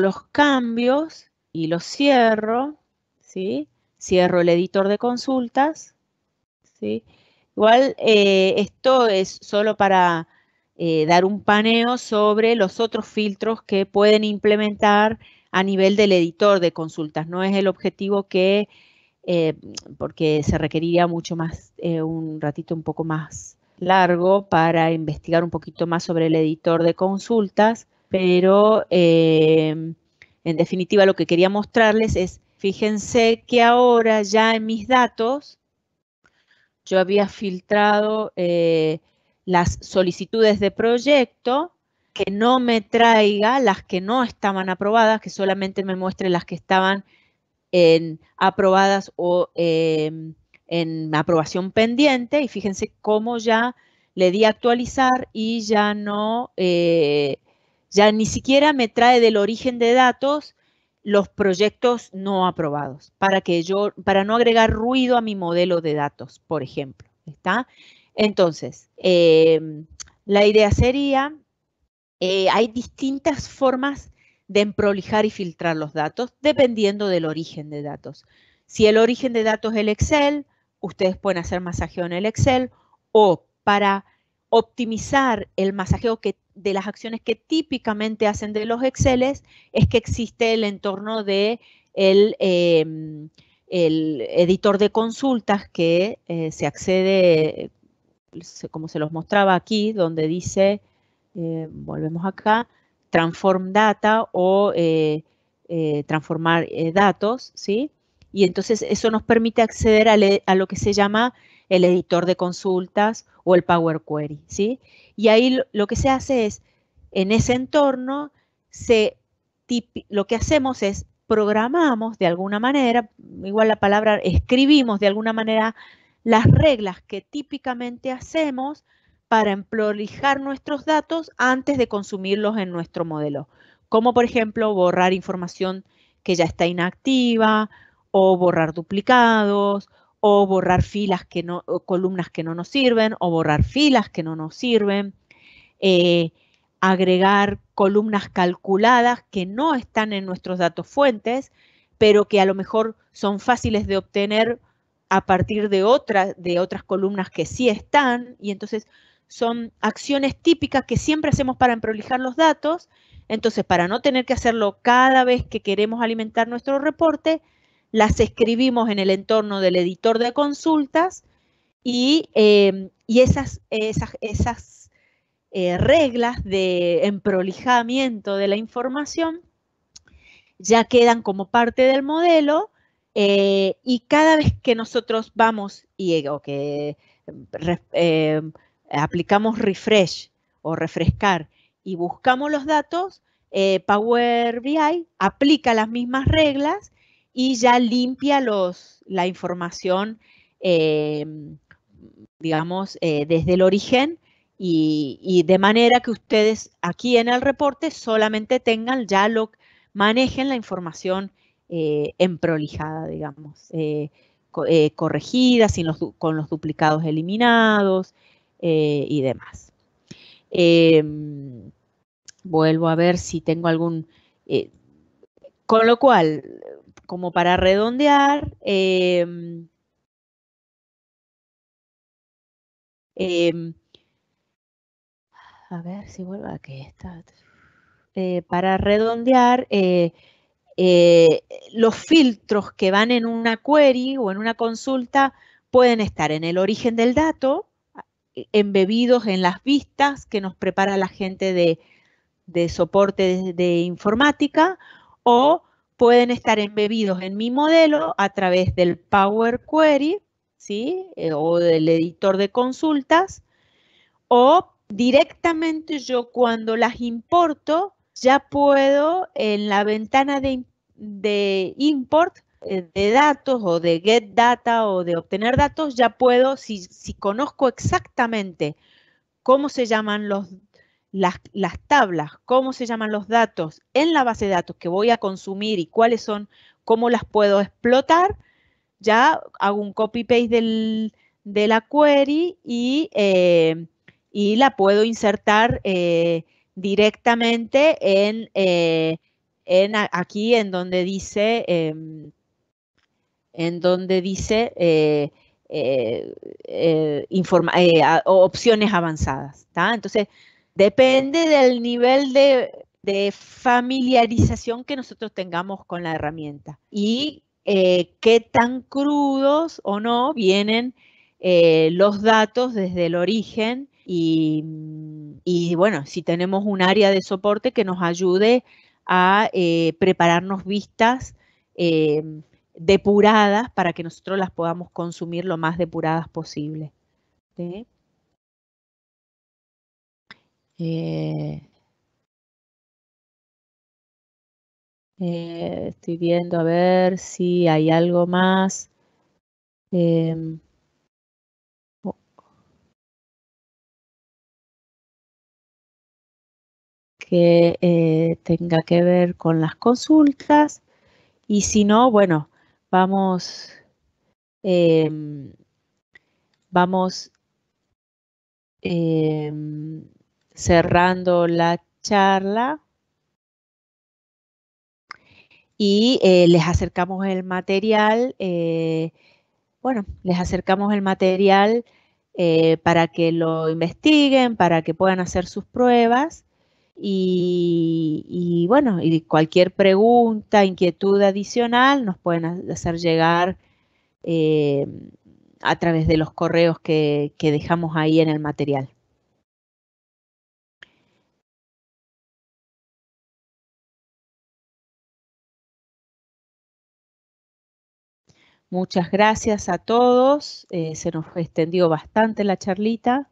los cambios y los cierro, ¿sí? Cierro el editor de consultas, ¿sí? Igual esto es solo para dar un paneo sobre los otros filtros que pueden implementar a nivel del editor de consultas. No es el objetivo porque se requeriría mucho más, un ratito un poco más largo para investigar un poquito más sobre el editor de consultas, pero en definitiva lo que quería mostrarles es, fíjense que ahora ya en mis datos yo había filtrado las solicitudes de proyecto, que no me traiga las que no estaban aprobadas, que solamente me muestre las que estaban aprobadas o en aprobación pendiente. Y fíjense cómo ya le di a actualizar y ya no, ya ni siquiera me trae del origen de datos los proyectos no aprobados, para no agregar ruido a mi modelo de datos, por ejemplo. ¿Está? Entonces, la idea sería, hay distintas formas de emprolijar y filtrar los datos dependiendo del origen de datos. Si el origen de datos es el Excel, ustedes pueden hacer masajeo en el Excel, o para optimizar el masajeo de las acciones que típicamente hacen de los Exceles, es que existe el entorno de el editor de consultas que se accede, como se los mostraba aquí, donde dice, volvemos acá, transform data o transformar datos, ¿sí? Y entonces eso nos permite acceder a lo que se llama el editor de consultas o el Power Query, ¿sí? Y ahí lo que se hace es, en ese entorno, lo que hacemos es programamos de alguna manera, igual la palabra, escribimos de alguna manera las reglas que típicamente hacemos para emprolijar nuestros datos antes de consumirlos en nuestro modelo. Como por ejemplo borrar información que ya está inactiva o borrar duplicados, o borrar filas que no, o columnas que no nos sirven, o borrar filas que no nos sirven, agregar columnas calculadas que no están en nuestros datos fuentes, pero que a lo mejor son fáciles de obtener a partir de otras columnas que sí están, y entonces son acciones típicas que siempre hacemos para emprolijar los datos. Entonces, para no tener que hacerlo cada vez que queremos alimentar nuestro reporte, las escribimos en el entorno del editor de consultas y esas reglas de emprolijamiento de la información ya quedan como parte del modelo, y cada vez que nosotros vamos o que aplicamos refresh o refrescar y buscamos los datos, Power BI aplica las mismas reglas y ya limpia la información, digamos, desde el origen, y de manera que ustedes aquí en el reporte solamente tengan manejen la información emprolijada, digamos, corregida, con los duplicados eliminados y demás. Vuelvo a ver si tengo algún... con lo cual, como para redondear, a ver si vuelvo a que está. Para redondear, los filtros que van en una query o en una consulta pueden estar en el origen del dato, embebidos en las vistas que nos prepara la gente de soporte de informática, o pueden estar embebidos en mi modelo a través del Power Query, ¿sí? O del editor de consultas, o directamente yo cuando las importo ya puedo en la ventana de import de datos o de get data o de obtener datos, ya puedo, si conozco exactamente cómo se llaman las tablas, cómo se llaman los datos en la base de datos que voy a consumir y cuáles son, cómo las puedo explotar, ya hago un copy-paste de la query y la puedo insertar directamente aquí en donde dice, opciones avanzadas, ¿tá? Entonces, depende del nivel de familiarización que nosotros tengamos con la herramienta y qué tan crudos o no vienen los datos desde el origen, y bueno, si tenemos un área de soporte que nos ayude a prepararnos vistas depuradas para que nosotros las podamos consumir lo más depuradas posible. ¿Sí? Estoy viendo a ver si hay algo más que tenga que ver con las consultas, y si no, bueno, vamos cerrando la charla y les acercamos el material, les acercamos el material para que lo investiguen, para que puedan hacer sus pruebas, y bueno, y cualquier pregunta, inquietud adicional nos pueden hacer llegar a través de los correos que dejamos ahí en el material. Muchas gracias a todos. Se nos extendió bastante la charlita.